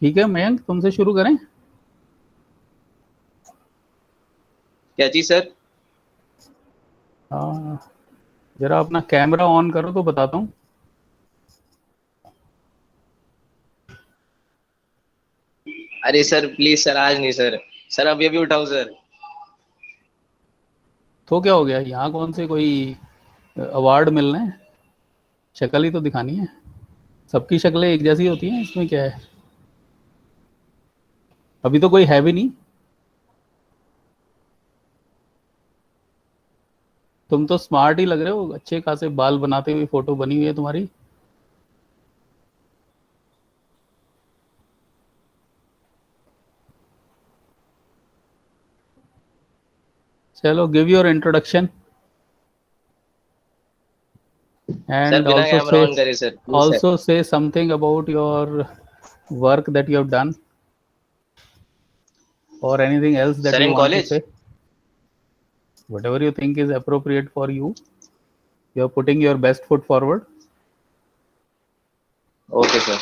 ठीक है मयंक, तुमसे शुरू करें? क्या चीज सर? हाँ, जरा अपना कैमरा ऑन करो तो बताता हूँ। अरे सर प्लीज सर, आज नहीं सर। सर अभी अभी उठाओ सर। तो क्या हो गया, यहाँ कौन से कोई अवार्ड मिल रहे हैं? शक्ल ही तो दिखानी है। सबकी शक्लें एक जैसी होती हैं, इसमें क्या है? अभी तो कोई है भी नहीं। तुम तो स्मार्ट ही लग रहे हो, अच्छे खासे बाल बनाते हुए फोटो बनी हुई है तुम्हारी। चलो, give your introduction sir and बिना also कैमरा say ऑन करे sir, please sir. also say something about your work that you have done or anything else that sir you in want to college. say. Whatever you think is appropriate for you. You are putting your best foot forward. Okay sir.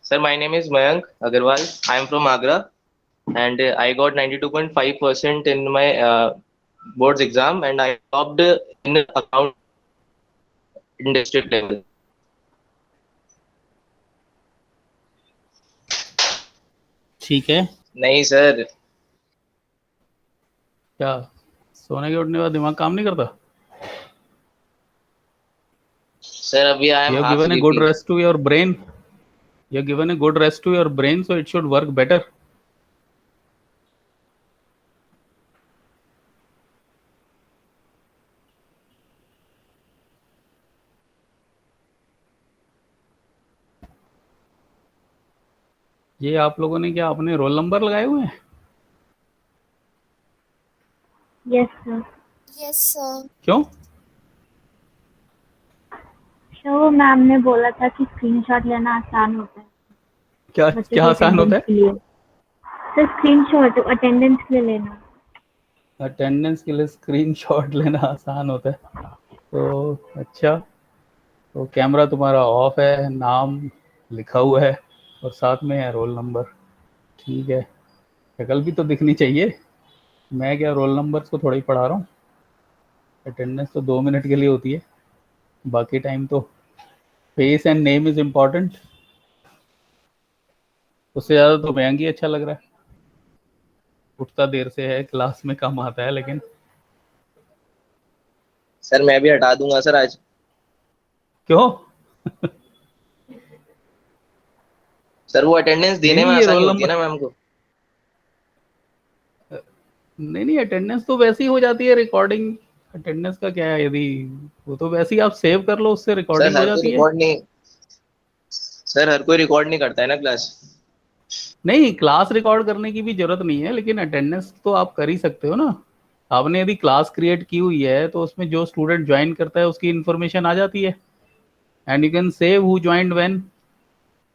Sir my name is Mayank Agarwal. I am from Agra and I got 92.5% in my boards exam and I topped in account in district level. ठीक है। नहीं sir. क्या सोने के उठने का दिमाग काम नहीं करता? सर अभी I You am have half given a good sleepy. rest to your brain. You have given a good rest to your brain, so it should work better. ये आप लोगों ने क्या अपने रोल नंबर लगाए हुए हैं? Yes sir. Yes sir. क्यों? तो मैम ने बोला था कि स्क्रीनशॉट लेना आसान होता है क्या बच्चों क्या की आसान होता अटेंडेंस है? के लिए। सर स्क्रीनशॉट अटेंडेंस के लिए लेना। अटेंडेंस के लिए स्क्रीनशॉट लेना आसान होता है? तो अच्छा, तो कैमरा तुम्हारा ऑफ है, नाम लिखा हुआ है और साथ में है रोल नंबर। ठीक है, शक्ल भी तो दिखनी चाहिए। मैं क्या रोल नंबर्स को थोड़ा ही पढ़ा रहा हूँ। अटेंडेंस तो 2 मिनट के लिए होती है, बाकी टाइम तो face and name is important. उससे ज़्यादा तो मयंक ही अच्छा लग रहा है। उठता देर से है, क्लास में कम आता है, लेकिन सर मैं भी हटा दूंगा सर आज। क्यों? सर वो अटेंडेंस नहीं देने नहीं, में ये आसानी रोल होती है नंबर, ना मैम को। नहीं नहीं, अटेंडेंस तो वैसी हो जाती है रिकॉर्डिंग। अटेंडेंस का क्या है, यदि वो तो वैसे ही आप सेव कर लो, उससे सर रिकॉर्डिंग हो हर कोई जाती है। रिकॉर्ड नहीं। सर हर कोई रिकॉर्ड नहीं करता है ना क्लास। नहीं, क्लास रिकॉर्ड करने की भी जरूरत नहीं है, लेकिन अटेंडेंस तो आप कर ही सकते हो ना। आपने यदि क्लास क्रिएट की हुई है तो उसमें जो स्टूडेंट ज्वाइन करता है उसकी इन्फॉर्मेशन आ जाती है, and you can save who joined when,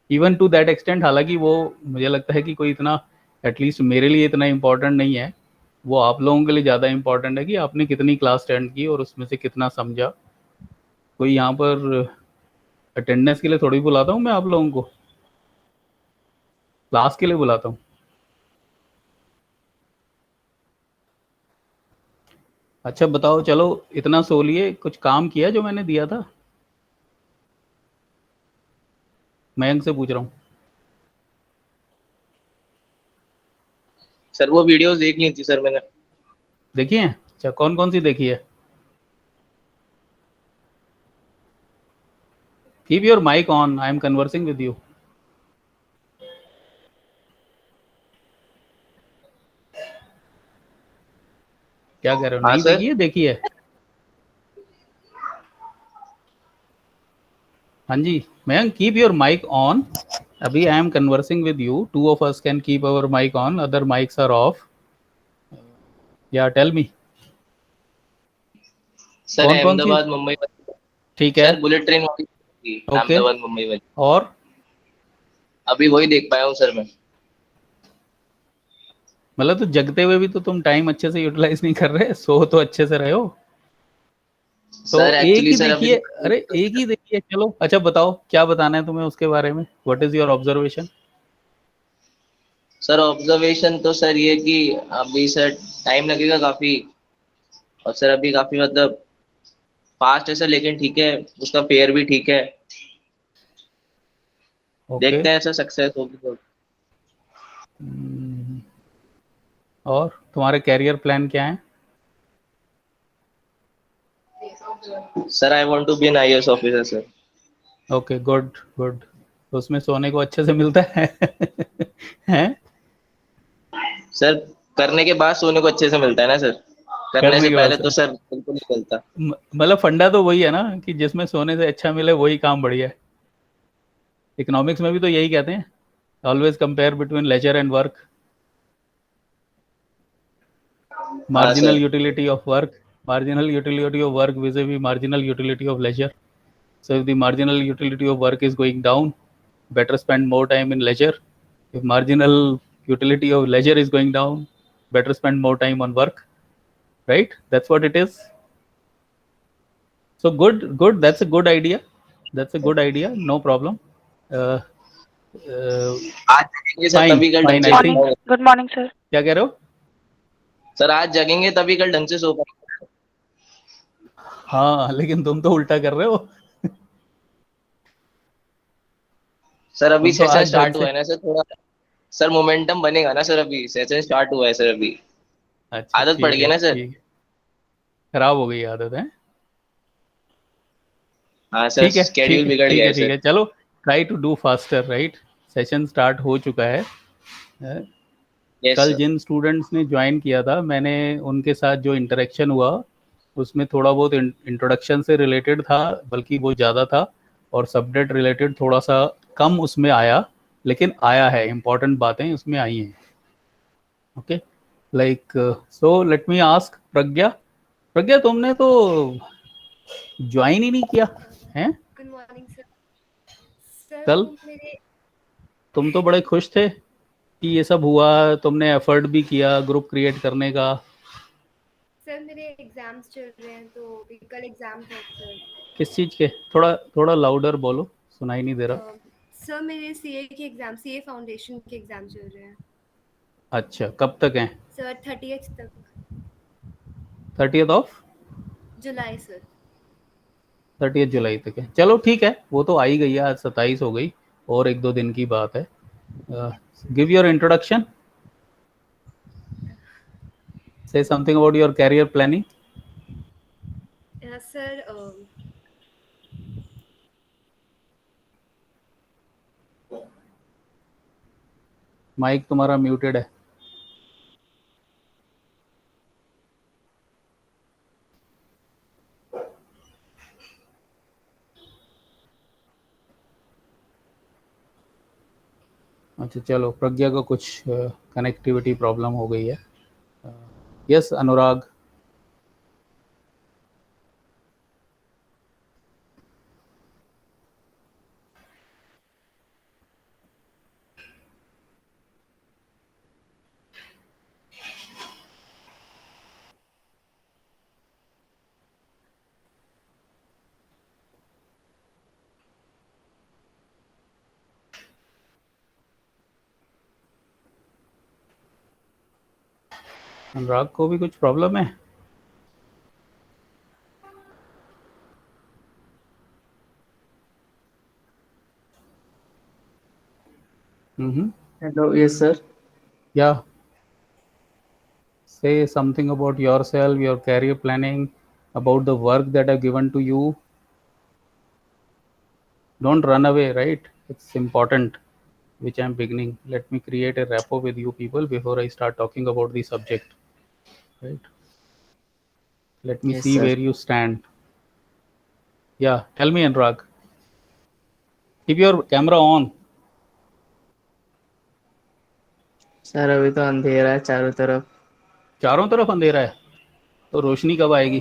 even to that extent. हालांकि वो मुझे लगता है कि कोई इतना, एटलीस्ट मेरे लिए इतना इम्पोर्टेंट नहीं है। वो आप लोगों के लिए ज़्यादा इम्पोर्टेंट है कि आपने कितनी क्लास अटेंड की और उसमें से कितना समझा। कोई यहाँ पर अटेंडेंस के लिए थोड़ी बुलाता हूँ मैं आप लोगों को, क्लास के लिए बुलाता हूँ। अच्छा बताओ, चलो इतना सो लिए, कुछ काम किया जो मैंने दिया था? मयंक से पूछ रहा हूँ। सर वो वीडियोस देख ली थी सर मैंने। देखी है? अच्छा, कौन कौन सी देखी है? Keep your mic on, I am conversing with you. क्या कह रहे हो, हाँ नहीं सर। देखी है? देखी है? हाँ जी। Mayank, keep your mic on. अभी I am conversing with you, two of us can keep our mic on, other mics are off. या टेल मी, सर कौन कौन सी? अहमदाबाद मुंबई वाली। ठीक है। सर बुलेट ट्रेन वाली थी, ओके। अहमदाबाद मुंबई वाली। और अभी वही देख पाया हूँ सर मैं। मतलब तो जगते हुए भी तो तुम टाइम अच्छे से यूटिलाइज नहीं कर रहे, सो तो अच्छे से रहे हो। तो सर एक एक्चुअली ही सर अभी देखिए, अरे एक ही देखिए, चलो अच्छा बताओ क्या बताना है तुम्हें उसके बारे में, what is your observation? Sir observation तो सर ये कि अभी सर टाइम लगेगा काफी, और सर अभी काफी मतलब फास्ट है सर, लेकिन ठीक है, उसका फेयर भी ठीक है। ओके। देखते हैं सर सक्सेस होगी तो। और तुम्हारे कैरियर प्लान क्या है? Sir I want to be an IAS officer sir. Okay, good good. तो उसमें सोने को अच्छे से मिलता है हैं? सर करने के बाद सोने को अच्छे से मिलता है ना सर, करने करने से के बाद पहले तो से सर बिल्कुल नहीं मिलता। मतलब फंडा तो वही है ना कि जिसमें सोने से अच्छा मिले वही काम बढ़िया है। इकोनॉमिक्स में भी तो यही कहते हैं, always compare between leisure and work, हाँ marginal sir. utility of work, marginal utility of work vis-a-vis marginal utility of leisure. So if the marginal utility of work is going down, better spend more time in leisure. If marginal utility of leisure is going down, better spend more time on work, right? That's what it is. So good, that's a good idea, that's a good idea, no problem. uh, आज जगेंगे sir fine तभी कल ढंग fine, से I so think। Morning, good morning sir. क्या कह रहे हो? Sir आज जगेंगे तभी कल ढंग से सो पाएंगे। हाँ लेकिन तुम तो उल्टा कर रहे हो सर अभी तुम तो सेशन आज ढंग स्टार्ट से। हुआ है ना सर, थोड़ा सर मोमेंटम बनेगा ना सर, अभी सेशन स्टार्ट हुआ है सर अभी, अच्छा आदत पड़ ठीक गई है ना सर। ठीक है, खराब हो गई आदत है। हाँ सर ठीक है ठीक स्केड्यूल है बिगड़ ठीक गया है है ठीक सर। है, चलो try to do faster, right? Session start हो चुका है। अ, यस कल सर। जिन स्टूडेंट्स ने ज्वाइन किया था, मैंने उनके साथ जो इंटरेक्शन हुआ उसमें थोड़ा बहुत इंट्रोडक्शन से रिलेटेड था, बल्कि वो ज़्यादा था, और सब्जेक्ट रिलेटेड थोड़ा सा कम उसमें आया, लेकिन आया है, इंपॉर्टेंट बातें उसमें आई हैं। Okay, like so let me ask Pragya. Pragya तुमने तो ज्वाइन ही नहीं किया है गुड मॉर्निंग सर। सर कल, वो मेरे तुम तो बड़े खुश थे कि ये सब हुआ, तुमने एफर्ट भी किया ग्रुप क्रिएट करने का। सर मेरे एग्जाम्स चल रहे हैं तो अभी कल एग्जाम था सर। किस चीज़ के? थोड़ा थोड़ा लाउडर बोलो, सुनाई नहीं दे रहा। सर मेरे सीए के एग्जाम, सीए फाउंडेशन के एग्जाम चल रहे हैं अच्छा, कब तक हैं? सर, 30th तक 30th of July sir. 30th जुलाई तक है, चलो ठीक है, वो तो आ ही गई है, आज 27 हो गई, और एक दो दिन की बात है। Give your introduction, say something about your career planning. Sir mic तुम्हारा म्यूटेड है। अच्छा चलो, प्रज्ञा को कुछ कनेक्टिविटी प्रॉब्लम हो गई है। यस अनुराग। अनुराग को भी कुछ प्रॉब्लम है? Hello, yes, sir. या say something about yourself, your career planning, about the work that I've given to you. Don't run away, right? It's important, which I'm beginning. Let me create a rapport with you people before I start talking about the subject, right? Let me Yes, see sir. where you stand. Yeah, tell me Anurag. Keep your camera on. Sir अभी तो अंधेरा है चारों तरफ। चारों तरफ अंधेरा है, तो रोशनी कब आएगी?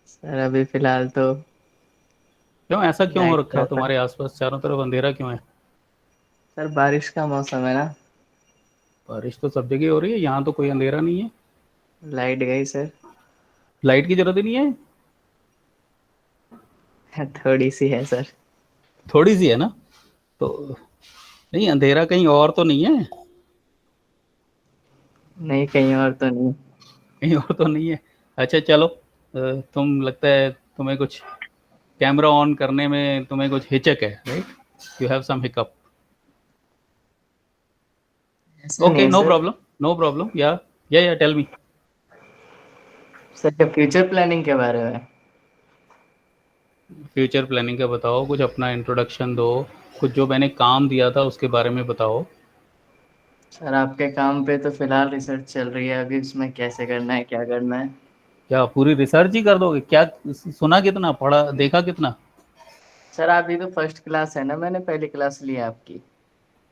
सर अभी फिलहाल तो क्यों, ऐसा क्यों हो लाइट रखा है रहता है। तुम्हारे आसपास, चारों तरफ अंधेरा क्यों है? सर बारिश का मौसम है ना, बारिश तो सब जगह हो रही है, यहाँ तो कोई अंधेरा नहीं है। लाइट गई सर। लाइट की जरूरत ही नहीं है? थोड़ी सी है सर। थोड़ी सी है ना? तो नहीं, अंधेरा कहीं और तो नहीं है? नहीं, कहीं और तो नहीं। कहीं और तो नहीं है। अच्छा चलो, तुम लगता है तुम्हें कुछ कैमरा ऑन करने में तुम्हें कुछ हिचक है, right? You have some hiccup. ऐसा नहीं ओके, है no sir. Problem, no problem. Yeah tell me. Sir क्या फ्यूचर प्लानिंग के बारे में? फ्यूचर प्लानिंग का बताओ, कुछ अपना इंट्रोडक्शन दो, कुछ जो मैंने काम दिया था उसके बारे में बताओ। सर आपके काम पे तो फिलहाल रिसर्च चल रही है, अभी उसमें कैसे करना है, क्या करना है। क्या पूरी रिसर्च ही कर दोगे क्या? सुना कितना, पढ़ा देखा कितना? सर अभी तो फर्स्ट क्लास है ना, मैंने पहली क्लास ली है आपकी।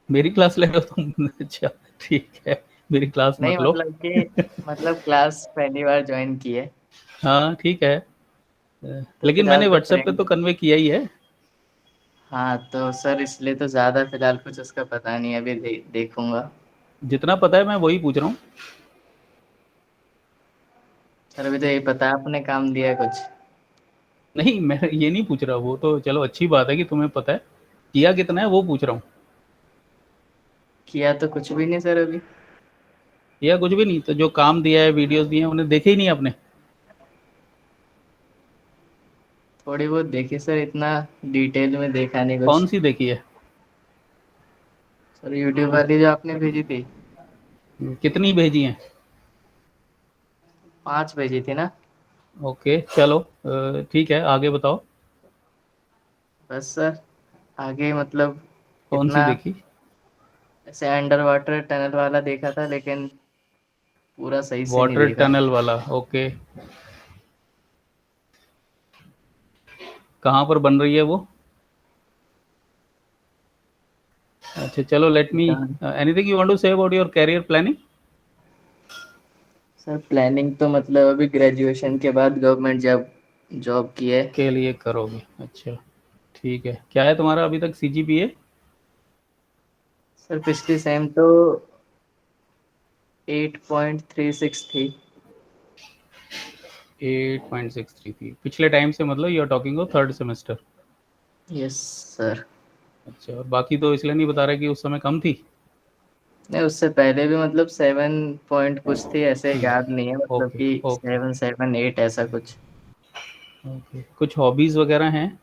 मेरी क्लास ले लो तुम? अच्छा ठीक है, मेरी क्लास नहीं मत लो। मतलब कि मतलब क्लास पहली बार ज्वाइन की है। हाँ ठीक है, तो लेकिन फिलहाल मैंने तो व्हाट्सएप पे तो कन्वे किया ही है। हाँ तो सर इसलिए तो ज़्यादा फिलहाल कुछ उसका पता नहीं है, अभी देखूंगा। जितना पता है मैं वही पूछ रहा हूँ। सर अभी तो यही पता है, आपने काम दिया है कुछ। नहीं, मैं ये नहीं पूछ रहा, वो तो चलो अच्छी बात है कि तुम्हें पता है। किया कितना है वो पूछ रहा हूँ। किया तो कुछ भी नहीं सर अभी। या कुछ भी नहीं तो जो काम दिया है, वीडियोस दिए हैं, उन्हें देखे ही नहीं आपने? थोड़ी बहुत देखी सर, इतना डिटेल में देखा नहीं कुछ। कौन सी देखी है? सर यूट्यूब वाली जो आपने भेजी थी। कितनी भेजी हैं? 5 भेजी थी ना। ओके चलो, ठीक है, आगे बताओ। बस सर, आगे मतलब कौन सी इतना देखी? ऐसे अंडर वाटर टनल वाला देखा था, लेकिन पूरा सही से नहीं वाटर देखा। टनल वाला, ओके। कहाँ पर बन रही है वो? अच्छा चलो, let me. Anything you want to say about your career planning? Sir planning तो मतलब अभी ग्रेजुएशन के बाद गवर्नमेंट जॉब जॉब की है। के लिए करोगे, अच्छा ठीक है। क्या है तुम्हारा अभी तक सीजीपीए? सर पिछली सेम तो 8.36 थी। 8.63 थी पिछले टाइम से, मतलब you are talking of third semester? Yes sir. अच्छा, और बाकी तो इसलिए नहीं बता रहे कि उस समय कम थी? नहीं उससे पहले भी मतलब 7 पॉइंट कुछ थी, ऐसे याद नहीं है, मतलब ओके कि ओके 7 7 8 ऐसा कुछ। ओके। कुछ हॉबीज वगैरह हैं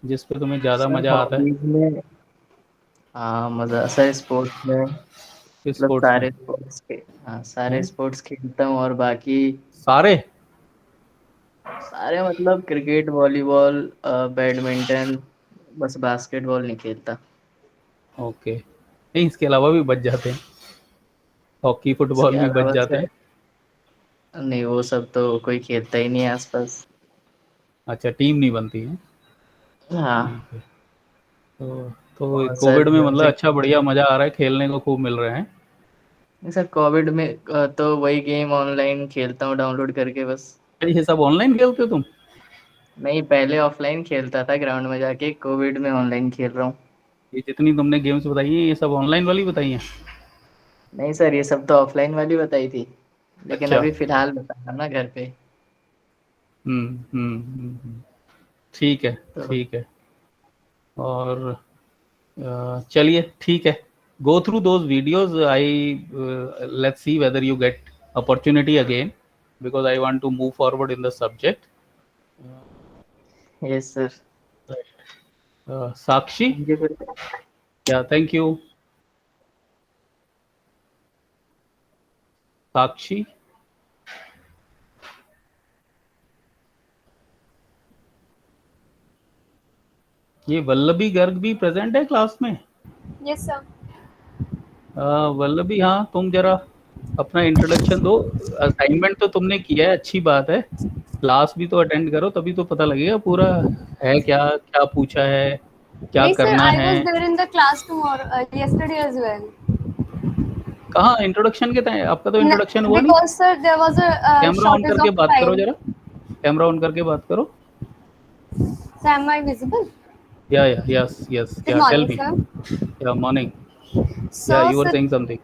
जिस पे तुम्हें ज़्यादा सर मज़ा आता है? हॉबीज में हाँ मज़ा सर, स्पोर्ट्स में किस मतलब स्पोर्ट्स में सारे स्पोर्ट्स के, हाँ सारे हैं? स्पोर्ट्स खेलता हूँ, और बाकी सारे? सारे मतलब क्रिकेट, वॉलीबॉल, बैडमिंटन, बस बास्केटबॉल नहीं खेलता। ओके, नहीं इसके अलावा भी बच जाते हैं, हॉकी इसके फुटबॉल भी बच अलावा जाते सर हैं। नहीं, वो सब तो कोई खेलता ही नहीं है आसपास। अच्छा, टीम नहीं बनती है? हाँ। ठीक है। तो तो और सर कोविड में मतलब म्यूजिक। अच्छा बढ़िया मज़ा आ रहा है, खेलने को खूब मिल रहे हैं? सर कोविड में तो वही गेम ऑनलाइन खेलता हूँ डाउनलोड करके बस। अरे ये सब ऑनलाइन खेलते हो तुम? नहीं पहले ऑफलाइन खेलता था ग्राउंड में जाके, कोविड में ऑनलाइन खेल रहा हूँ। ये जितनी तुमने गेम्स बताई हैं ये सब ऑनलाइन वाली बताई हैं? नहीं सर, ये सब तो ऑफलाइन वाली बताई थी, लेकिन अच्छा। अभी फिलहाल बता रहा ना घर पे। ठीक है, तो ठीक है। और चलिए ठीक है, go through those videos. I let's see whether you get opportunity again, because I want to move forward in the subject. Yes sir. Sakshi, thank you sir. Yeah thank you. Sakshi, ये वल्लभी गर्ग भी प्रेजेंट है क्लास में? Yes, sir. Vallabhi, हाँ तुम जरा अपना introduction दो। Assignment तो तुमने किया है, अच्छी बात है। क्लास भी तो अटेंड करो, तभी तो पता लगेगा पूरा है क्या, क्या पूछा है, क्या No, sir, करना I है। was there in the class tomorrow, yesterday as well. कहाँ इंट्रोडक्शन के टाइम आपका तो इंट्रोडक्शन हुआ नहीं? Because sir, there was a camera on shortage करके of बात करो time. जरा, कैमरा ऑन करके बात करो। So am I visible? या यस यस, Good या टेल morning, मी। sir. या मॉर्निंग। या So, you were sir, saying something?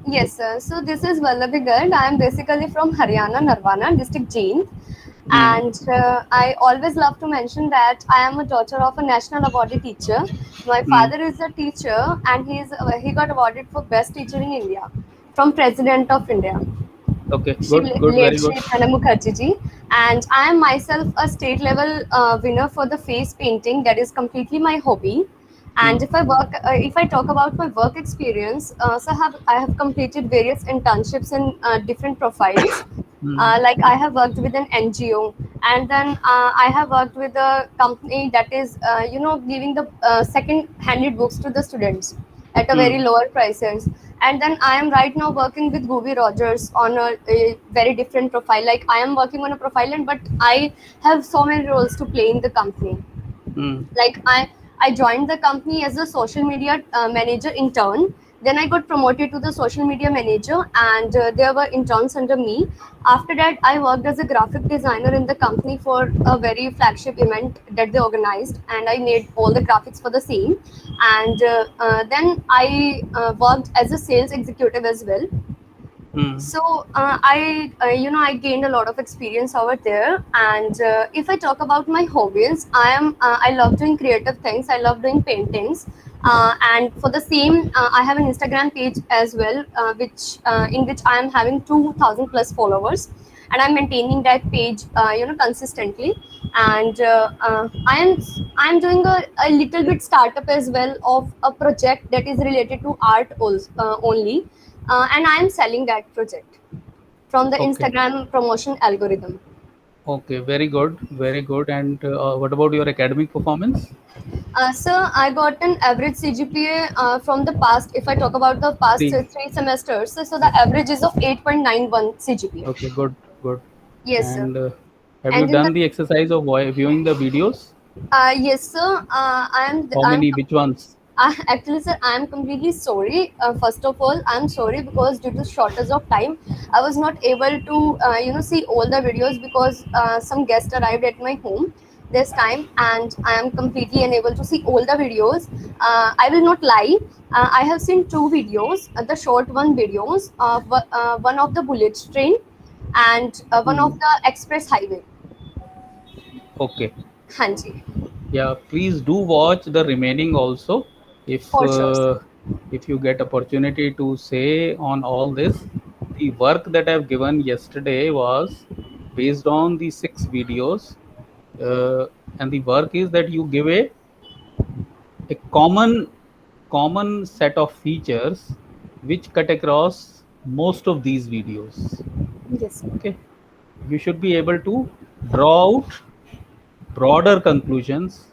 yes, sir. So this is Vallabhi Garg. I am basically from Haryana, Narwana district, Jind. And I always love to mention that I am a daughter of a national awarded teacher. My father is a teacher, and he got awarded for best teacher in India from President of India. Okay, Shri, good, good, very late good. Shri Pranab Mukherjee ji. And I am myself a state level winner for the face painting. That is completely my hobby. And if I talk about my work experience, so I have completed various internships in different profiles. Like I have worked with an NGO, and then I have worked with a company that is, giving the second-handed books to the students at a very lower prices. And then I am right now working with Gobi Rogers on a very different profile. Like I am working on a profile, but I have so many roles to play in the company. Like I joined the company as a social media manager intern. Then I got promoted to the social media manager, and there were interns under me. After that, I worked as a graphic designer in the company for a very flagship event that they organized, and I made all the graphics for the same. And then I worked as a sales executive as well. So I gained a lot of experience over there. And if I talk about my hobbies, I love doing creative things. I love doing paintings. And for the same, I have an Instagram page as well, which in which I am having 2,000 plus followers, and I'm maintaining that page consistently. And I'm doing a little bit startup as well of a project that is related to art also, only. And I am selling that project from the Okay, Instagram promotion algorithm. okay, very good, very good. And what about your academic performance? So I got an average CGPA from the past. If I talk about the past Three. three semesters, so the average is of 8.91 CGPA. Okay, good, good. Yes, sir. And have you And in the done the exercise of viewing the videos? yes, sir. How many? Which ones? Actually, sir, I am completely sorry. First of all, I am sorry because due to shortage of time, I was not able to, see all the videos because some guests arrived at my home this time, and I am completely unable to see all the videos. I will not lie. I have seen two videos, the short one videos, one of the bullet train and one of the express highway. Okay. Hanji, Yeah, please do watch the remaining also. If for sure, sir. if you get opportunity to say on all this, the work that I've given yesterday was based on the 6 videos, and the work is that you give a common set of features which cut across most of these videos. Yes, sir. Okay, you should be able to draw out broader conclusions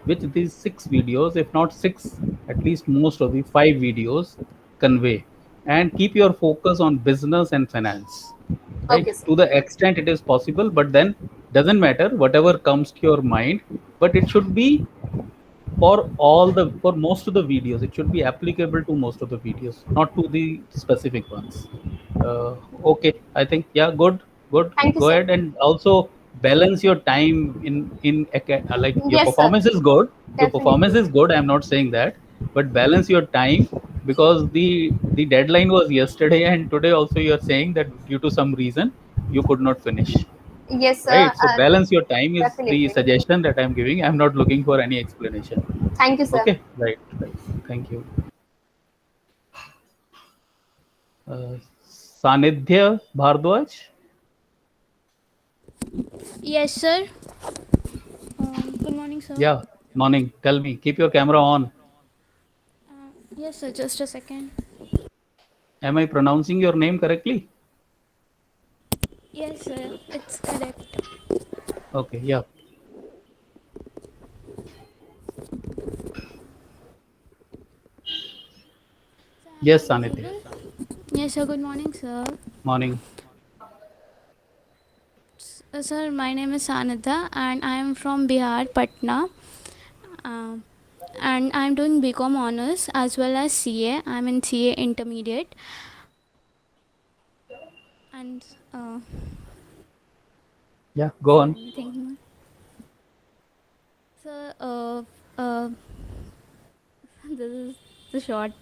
which these 6 videos, if not six, at least most of the 5 videos convey. And keep your focus on business and finance, right? Okay, sir. To the extent it is possible, but then doesn't matter whatever comes to your mind, but it should be for most of the videos. It should be applicable to most of the videos, not to the specific ones. uh, okay, I think, yeah, good, good. Thank you, Go sir. ahead and also balance your time like your Yes, sir. performance is good. Your performance Definitely. is good, I'm not saying that, but balance your time, because the deadline was yesterday, and today also you are saying that due to some reason you could not finish, Yes, sir. right? So balance your time is the Definitely. suggestion that I'm giving. I'm not looking for any explanation. Thank you, sir. Okay, right, right. Thank you. Sanidhya Bhardwaj. Yes, sir. Good morning, sir. Yeah, morning. Tell me, keep your camera on. Yes, sir. Just a second. Am I pronouncing your name correctly? Yes, sir. It's correct. Okay, yeah. Yes, Sanidhya. Yes, sir. Good morning, sir. Morning. Sir, my name is Sanitha, and I am from Bihar, Patna. Uh, and I'm doing BCom honors as well as CA. I'm in CA intermediate. And Yeah, go on. anything more? Sir, this is the short.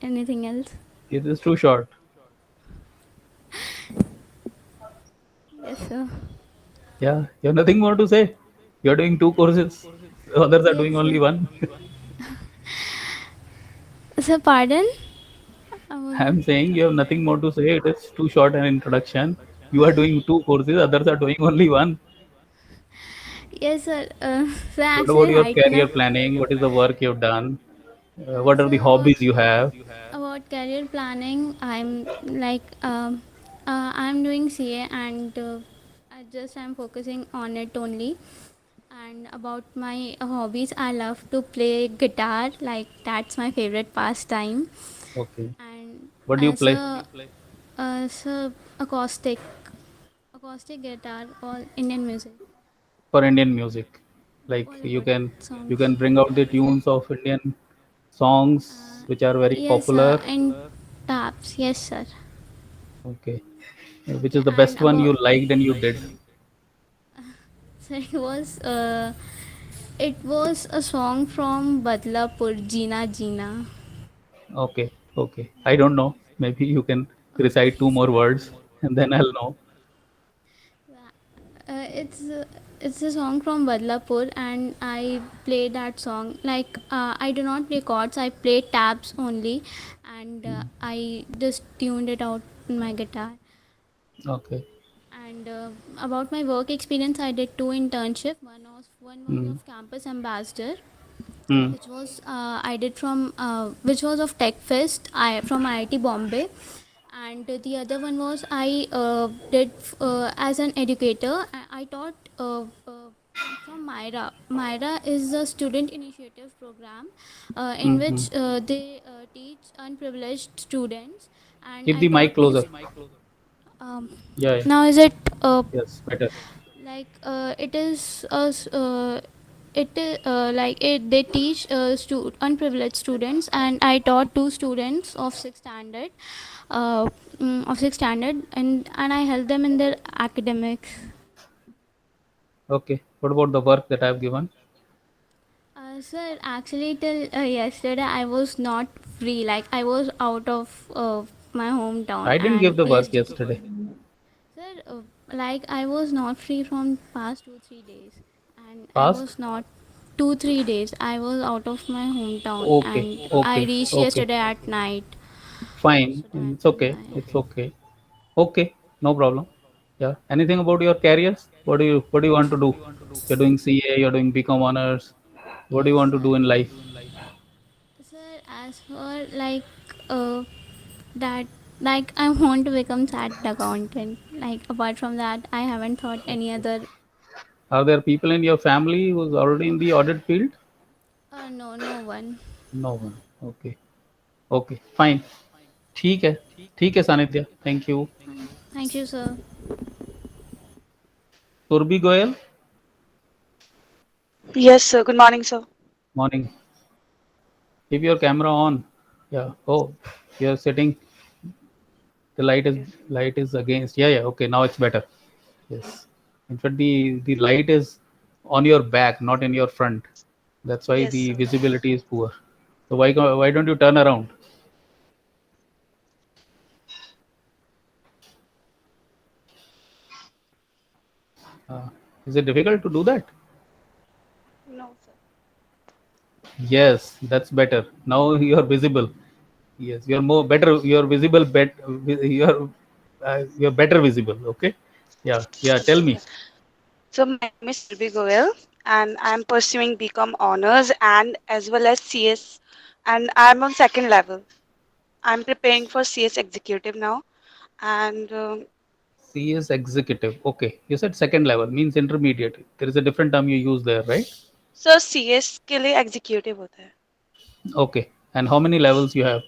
Anything else? It is too short. Yes, sir. Yeah, you have nothing more to say. You're doing 2 courses. Others are doing Yes, only sir. one. Sir, pardon? Um, I'm saying you have nothing more to say. It is too short an introduction. You are doing 2 courses. Others are doing only one. yes, sir. So What about actually, your right career now, planning? What is the work you've done? What are the sir, hobbies you have? about career planning, I'm like, I'm doing CA and I'm focusing on it only. And about my hobbies, I love to play guitar. Like that's my favorite pastime. Okay. And What do you as play a acoustic guitar or Indian music, for Indian music? Like Bollywood you songs. can bring out the tunes of Indian songs which are very Yes, sir. popular. And taps. Yes, sir. Okay. Which is Yeah, the and best one about you liked and you did? so it was a song from Badlapur, Jeena Jeena. Okay. Okay. I don't know. Maybe you can recite 2 more words and then I'll know. Uh, it's uh, it's a song from Badlapur, and I play that song. Like I do not play chords; I play tabs only, and I just tuned it out in my guitar. Okay. And about my work experience, I did 2 internship. One was Mm. of campus ambassador, Mm. which was I did from which was of Tech Fest, I from IIT Bombay, and the other one was I did as an educator. I taught from Myra. Myra is a student initiative program in Mm-hmm. which they teach unprivileged students, and Keep I the mic taught two. closer. Um, Yeah, yeah. Now is it Yes, better. like it is like it they teach unprivileged students, and I taught 2 students of 6th standard, uh, and I helped them in their academics. Okay. What about the work that I've given? Sir, actually till yesterday I was not free, like I was out of my hometown, I didn't give and the work yesterday, yesterday. sir, like I was not free from past 2 3 days, and I Past? was not 2 3 days. I was out of my hometown, Okay. and I Okay. reached Okay. yesterday at night. Fine. Yesterday at It's okay. night. It's okay. Okay. No problem. Yeah. Anything about your careers? What do you want to do? You're doing CA, you're doing BCom honors. What do you Yes, want to sir. do in life? Sir, as for like that, like I want to become chartered accountant. Like apart from that, I haven't thought any other. Are there people in your family who's already in the audit field? No, no one. No one. Okay. Okay. Fine. ठीक है. ठीक है सानिध्य. Thank you. Thank you, sir. Surbi Goyal. Yes, sir. Good morning, sir. Morning. Keep your camera on. Yeah. Oh, you're sitting. The light is against. Yeah, yeah. Okay, now it's better. Yes. In fact, the light is on your back, not in your front. That's why Yes, the sir. visibility is poor. So why don't you turn around? Uh, is it difficult to do that? No, sir. Yes, that's better. Now you're visible. Yes, you're more better. You're visible. You're better visible. Okay. Yeah. Yeah. Tell me. So my name is Surbi Goel, and I'm pursuing BCom honors and as well as CS, and I'm on second level. I'm preparing for CS executive now, and CS executive. Okay. You said second level means intermediate. There is a different term you use there, right? so CS के लिए executive होता है. Okay. And how many levels you have?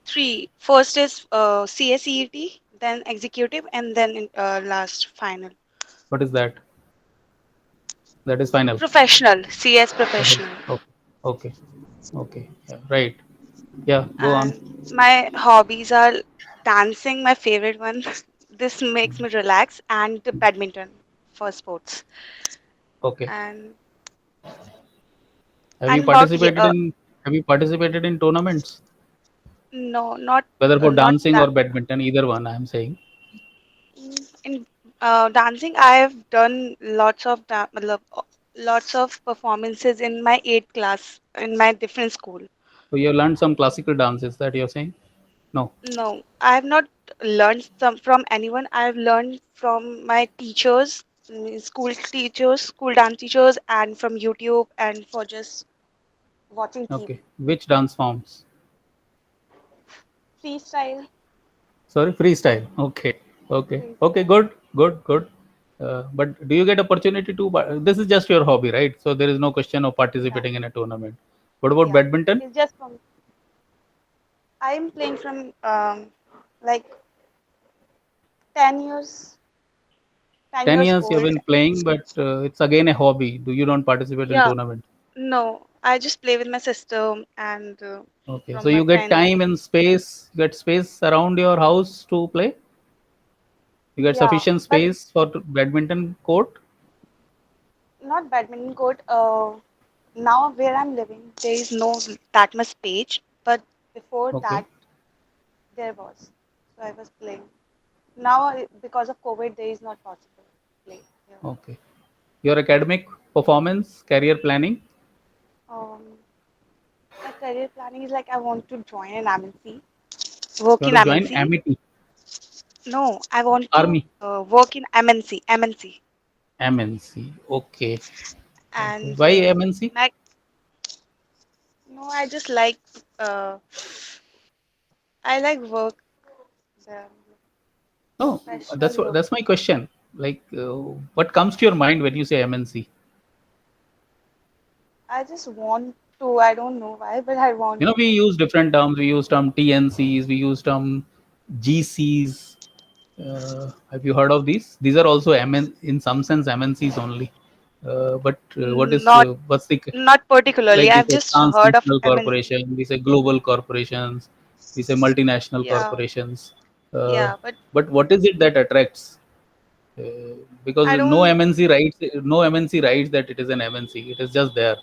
Three. First is CSEET, then executive, and then last final. What is that? That is final. Professional. CS Okay. professional. Okay. Okay. Okay. Yeah, right. Yeah. Go on. And my hobbies are dancing, my favorite one. This makes me relax, and the badminton for sports. Okay. And Have you and about yeah, participated in Have you participated in tournaments? no, not Whether for not dancing that. or badminton, either one. I am saying. In Dancing, I've done lots of performances in my 8th class in my different school. So you have learned some classical dances that you're saying? No. No, I have not learned some from anyone. I've learned from my teachers, school teachers, school dance teachers, and from YouTube and for just watching TV. Okay. Which dance forms? Freestyle. Sorry, freestyle. Okay. Okay. Okay. Freestyle. Good. Good. Good. But do you get opportunity to? This is just your hobby, right? So there is no question of Yeah, participating in a tournament. What about yeah. badminton? It's just from I'm playing from like 10 years, 10 10 years years you've old. been playing, but it's again a hobby. Do you don't participate in Yeah, tournament? no, I just play with my sister and Okay. So from my you get friends. time and space. You get space around your house to play. You get Yeah, sufficient but space for badminton court. not badminton court. Now where I'm living, there is no that much space, but before Okay. that there was. So I was playing. Now because of COVID, there is not possible to play here. Okay. Your academic performance, career planning. Um, my career planning is like I want to join an MNC, work You in want to join MNC. Amity No, I want to Army. work in MNC, MNC. Okay. Okay. and Why MNC? my no, I just like uh, I like work, the No, professional work. that's my question. Like, what comes to your mind when you say MNC? I just want to. I don't know why, but I want You know, to. we use different terms. We use term TNCs. We use term GCs. Have you heard of these? These are also in some sense MNCs only. Not What's the not particularly. like we I've say just heard of transnational MNC. corporation, we say global corporations, we say multinational Yeah, corporations. Uh, yeah, but but what is it that attracts? Because I don't. no MNC writes that it is an MNC. It is just there.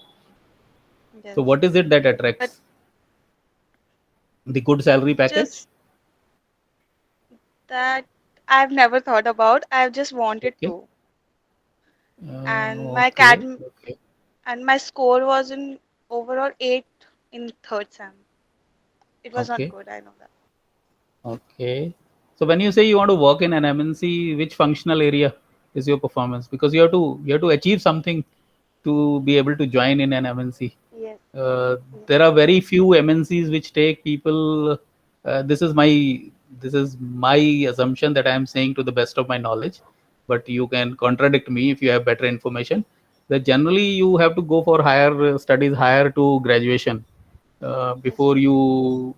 Yes, So what is it that but attracts? The good salary package? just that I've never thought about. I've just wanted Okay. to, and my Okay. academic Okay. and my score was in overall 8 in third sem. It was not Okay. good. I know that. Okay. So when you say you want to work in an MNC, which functional area is your performance? Because you have to achieve something to be able to join in an MNC. Yes, Uh, yes. there are very few MNCs which take people. This is my assumption that I am saying to the best of my knowledge, but you can contradict me if you have better information. That generally you have to go for higher studies, higher to graduation, Yes,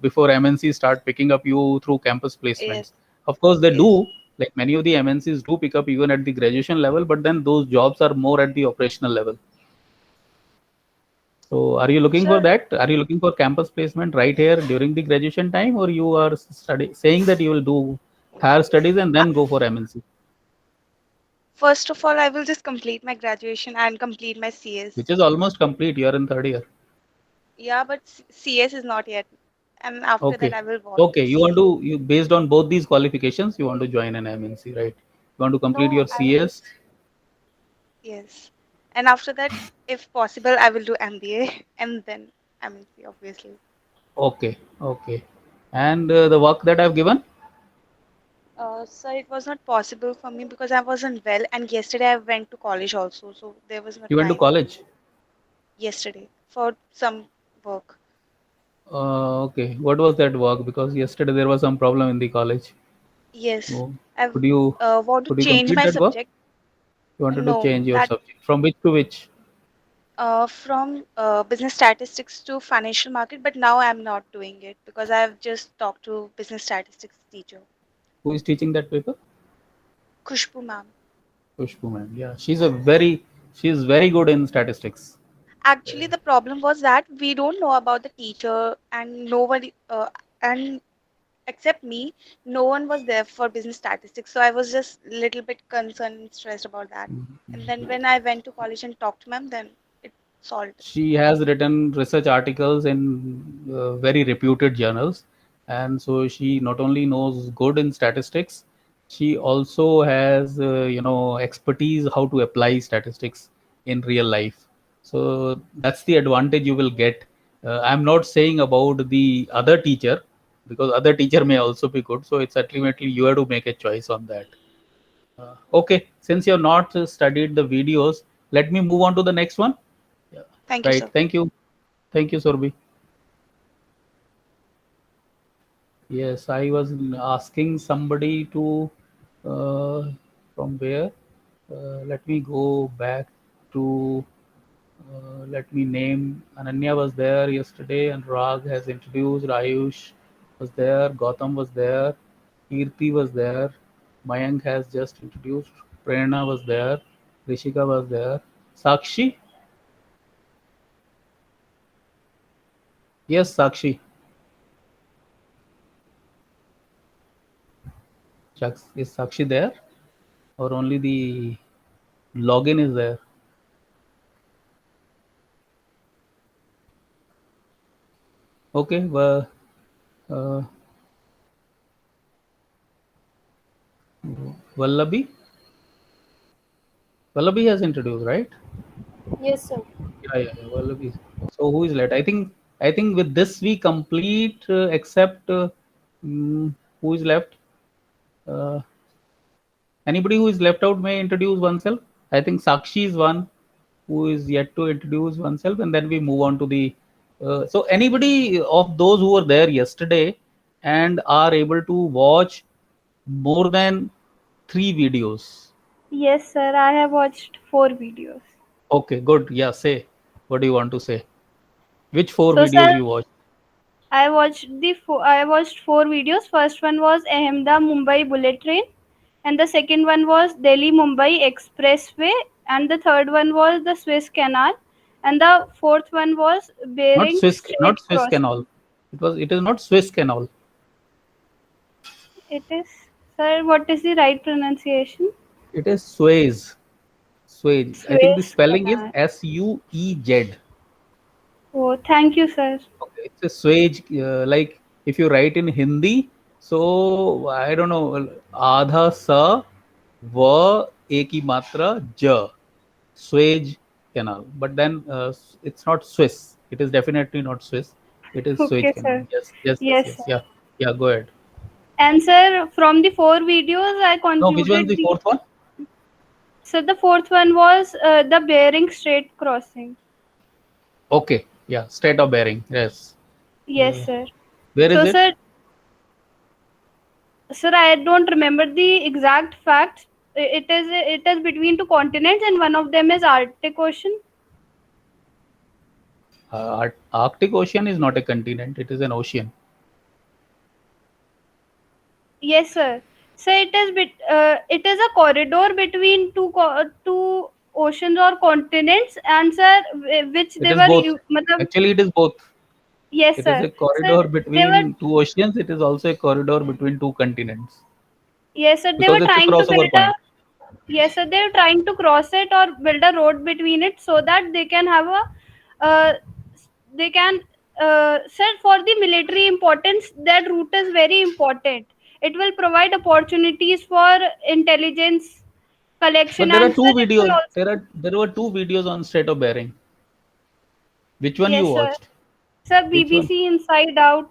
before MNCs start picking up you through campus yes, placements. Of course, they yes. do. Like many of the MNCs do pick up even at the graduation level, but then those jobs are more at the operational level. So, are you looking for Sure. that? Are you looking for campus placement right here during the graduation time, or you are saying that you will do higher studies and Uh, then go for MNC, First of all, I will just complete my graduation and complete my CS. which is almost complete. You are in third year. Yeah, but CS is not yet. And after that, Okay, I will want okay. to You want see. to you based on both these qualifications, you want to join an MNC, right? You want to complete No, your I will. CS. Yes. And after that, if possible, I will do MBA and then MNC, obviously. Okay, okay. And the work that I've given, So it was not possible for me because I wasn't well, and yesterday I went to college also, so there was no you went to time for college. me yesterday for some work. Okay, what was that work? Because yesterday there was some problem in the college. Yes, Oh, I could you want to could you change complete my that work? subject. You wanted to No, change your that subject from which to which? from business statistics to financial market, but now I'm not doing it because I've just talked to business statistics teacher, Who is teaching that paper? Khushbu ma'am. Kushbu ma'am. Yeah, she is very good in statistics. Actually, the problem was that we don't know about the teacher, and nobody, and except me, no one was there for business statistics. So I was just a little bit concerned and stressed about that. And then when I went to college and talked to ma'am, then it solved. She has written research articles in very reputed journals, and so she not only knows good in statistics, she also has expertise how to apply statistics in real life. So that's the advantage you will get. I'm not saying about the other teacher, because other teacher may also be good. So it's ultimately you have to make a choice on that. Okay, since you have not studied the videos, let me move on to the next one. Yeah. Thank you, Right. sir. Thank you, Surbi. Yes, I was asking somebody to from where. Let me go back to. Let me name. Ananya was there yesterday, and Rag has introduced. Ayush was there. Gautam was there. Kirti was there. Mayank has just introduced. Prerna was there. Rishika was there. Sakshi. Yes, Sakshi. Is Sakshi there, or only the login is there? Okay, well, uh, Vallabi. Vallabi has introduced, right? Yes, sir. Yeah. Vallabi. So who is left? I think with this we complete, except who is left? Uh, Anybody who is left out may introduce oneself. I think Sakshi is one who is yet to introduce oneself, and then we move on to the. So anybody of those who were there yesterday and are able to watch more than 3 videos. Yes, sir. I have watched 4 videos. Okay, good. Yeah, say. What do you want to say? Which 4 videos Sir, you watched? I watched 4 videos. First one was Ahmedabad Mumbai bullet train, and the second one was Delhi Mumbai expressway, and the third one was the Suez Canal, and the fourth one was Bering Not Strait Swiss crossing. Canal. It is not Swiss Canal. It is, sir. What is the right pronunciation? It is Suez. Suez. I think the Suez spelling is Canal. Suez. Oh, thank you, sir. Okay, it's a Suez. Like if you write in Hindi, so I don't know. Adha sa va ek hi matra ja. Suez Canal. But then it's not Swiss. It is definitely not Swiss. It is Suez Okay, Canal. sir. Yes. Yes, sir. Yeah. Go ahead. And sir, from the 4 videos, I No, which one's concluded the the. fourth one? So the fourth one was the Bering Strait crossing. Okay. Yeah. State of Bering. Yes. Yes, sir. Where is So, it? sir, I don't remember the exact facts. It is between two continents, and one of them is Arctic Ocean. Arctic Ocean is not a continent. It is an ocean. Yes, sir. So it is a corridor between two oceans or continents, and sir, which It they is were both. matlab, Actually, it is both. yes, It is sir. a Sir, corridor they were between two oceans. It is also a corridor between two continents, yes, sir. They because were it's a trying to crossover build point. yes, sir. They were trying to cross it or build a road between it so that they can have uh, they can sir, for the military importance, that route is very important. It will provide opportunities for intelligence collection, But there are and sir, two it will videos. also There were 2 videos on Strait of Bering. Which one you yes, sir. watched? Sir, Which one? BBC Inside Out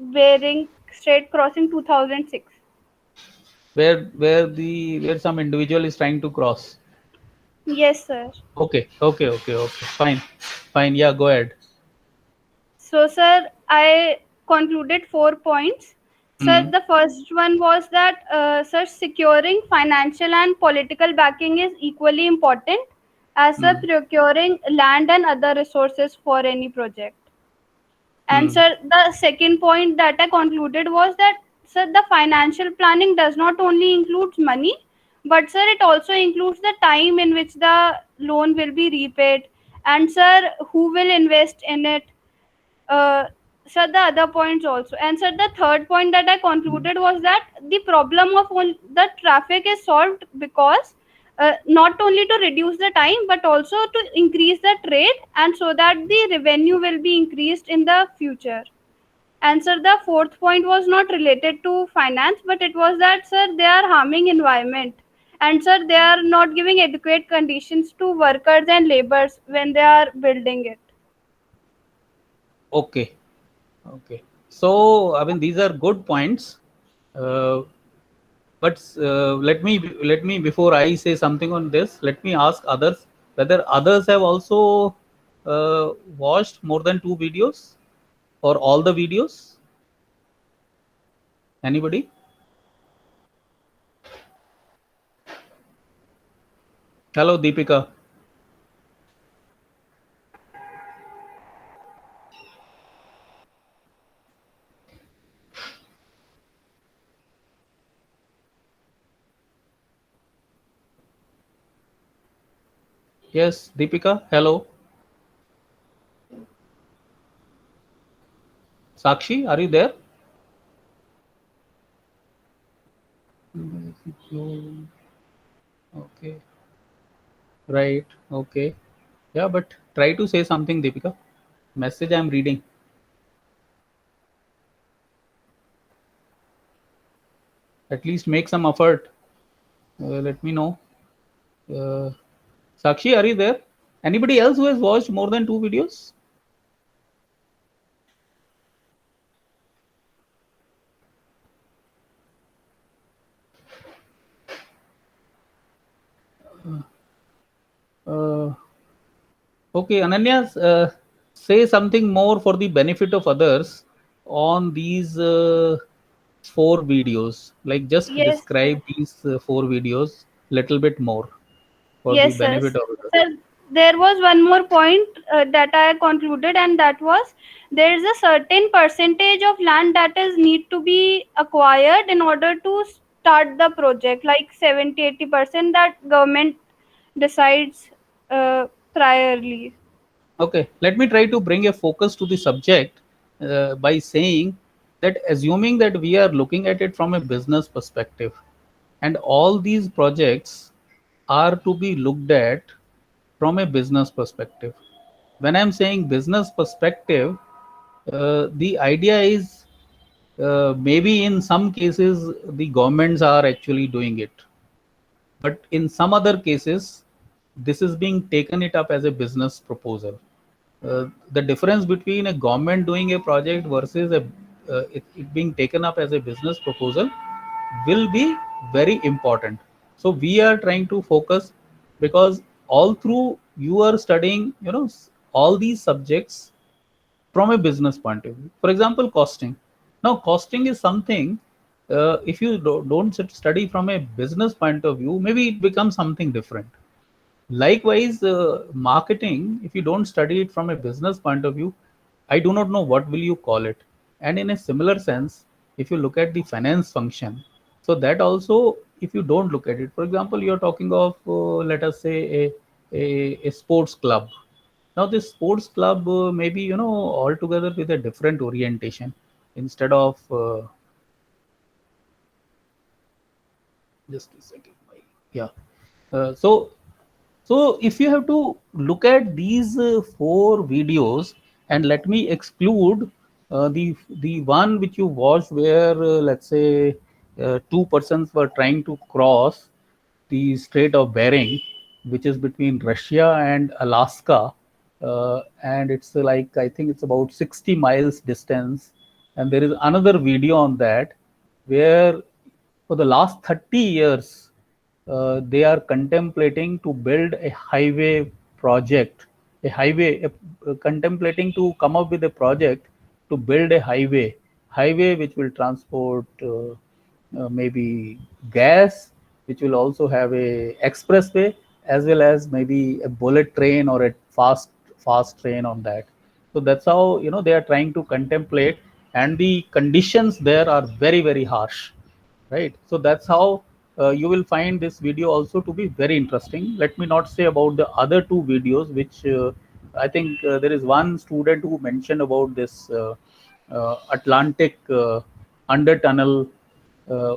Bering Strait Crossing 2006. Where some individual is trying to cross. Yes, sir. Okay. Fine. Yeah, go ahead. So, sir, I concluded 4 points. Sir, Hmm. the first one was that, sir, securing financial and political backing is equally important as sir, Hmm. procuring land and other resources for any project. And Hmm. sir, the second point that I concluded was that, sir, the financial planning does not only include money, but sir, it also includes the time in which the loan will be repaid, and sir, who will invest in it. uh, sir, the other points also. And sir, the third point that I concluded was that the problem of the traffic is solved because not only to reduce the time but also to increase the trade, and so that the revenue will be increased in the future. And sir, the fourth point was not related to finance, but it was that sir, they are harming environment. And sir, they are not giving adequate conditions to workers and laborers when they are building it. Okay. So I mean, these are good points. But let me before I say something on this, let me ask others whether others have also watched more than 2 videos or all the videos. Anybody? Hello, Deepika. Yes, Deepika. Hello. Sakshi, are you there? Okay. Right. Okay. Yeah, but try to say something, Deepika. Message I'm reading. At least make some effort. Let me know. Sakshi, are you there? Anybody else who has watched more than 2 videos? Okay, Ananya, say something more for the benefit of others on these 4 videos. Like just Yes, describe these 4 videos little bit more for the yes, sir. benefit of others. Sir, there was one more point that I concluded, and that was there is a certain percentage of land that is need to be acquired in order to start the project, like 70-80% that government decides priorly. Okay, let me try to bring a focus to the subject by saying that assuming that we are looking at it from a business perspective, and all these projects are to be looked at from a business perspective. When I'm saying business perspective, the idea is maybe in some cases the governments are actually doing it, but in some other cases this is being taken it up as a business proposal. The difference between a government doing a project versus it being taken up as a business proposal will be very important. So we are trying to focus, because all through you are studying, all these subjects from a business point of view. For example, costing. Now, costing is something, if you don't study from a business point of view, maybe it becomes something different. Likewise, marketing, if you don't study it from a business point of view, I do not know what will you call it. And in a similar sense, if you look at the finance function, so that also, if you don't look at it, for example, you're talking of, let us say, a sports club. Now, this sports club maybe, altogether with a different orientation instead of, just a second. Yeah. So if you have to look at these 4 videos, and let me exclude the one which you watched where let's say 2 persons were trying to cross the Strait of Bering, which is between Russia and Alaska, and it's like I think it's about 60 miles distance. And there is another video on that where for the last 30 years they are contemplating to build a highway project, contemplating to come up with a project to build a highway which will transport maybe gas, which will also have a expressway, as well as maybe a bullet train or a fast train on that. So that's how they are trying to contemplate, and the conditions there are very, very harsh, right? So that's how you will find this video also to be very interesting. Let me not say about the other 2 videos, which I think there is one student who mentioned about this Atlantic under tunnel, uh,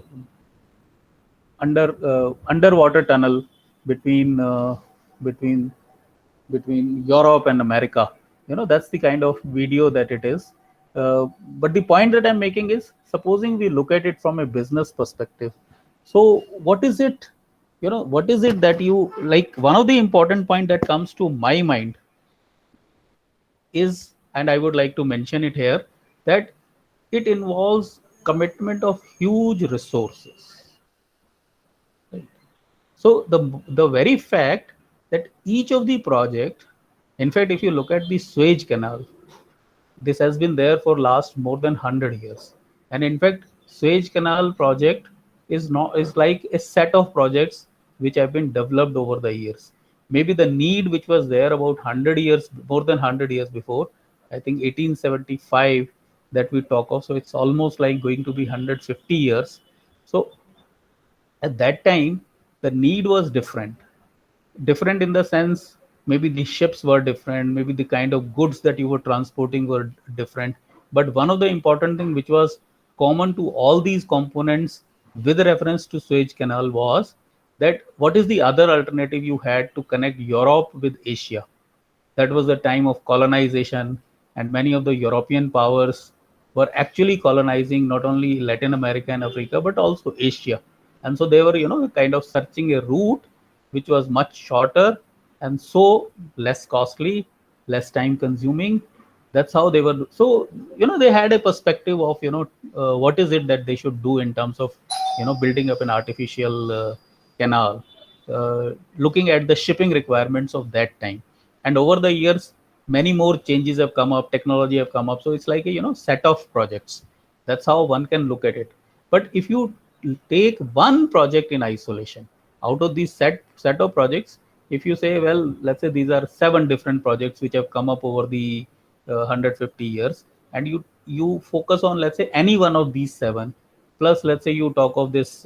underwater tunnel between between Europe and America. That's the kind of video that it is. But the point that I'm making is, supposing we look at it from a business perspective. So what is it, what is it that you like? One of the important point that comes to my mind is, and I would like to mention it here, that it involves commitment of huge resources. Right? So the very fact that each of the project, in fact, if you look at the Suez Canal, this has been there for last more than 100 years, and in fact, Suez Canal project is like a set of projects which have been developed over the years. Maybe the need which was there about 100 years, more than 100 years before, I think 1875 that we talk of, so it's almost like going to be 150 years. So at that time the need was different in the sense, maybe the ships were different, maybe the kind of goods that you were transporting were different. But one of the important thing which was common to all these components with reference to Suez Canal was that what is the other alternative you had to connect Europe with Asia? That was the time of colonization, and many of the European powers were actually colonizing not only Latin America and Africa but also Asia. And so they were, kind of searching a route which was much shorter and so less costly, less time consuming. That's how they were. So, they had a perspective of, what is it that they should do in terms of, building up an artificial canal, looking at the shipping requirements of that time. And over the years, many more changes have come up, technology have come up. So it's like a, set of projects. That's how one can look at it. But if you take one project in isolation, out of these set of projects, if you say, well, let's say these are 7 different projects which have come up over the 150 years, and you focus on, let's say, any one of these 7, plus let's say you talk of this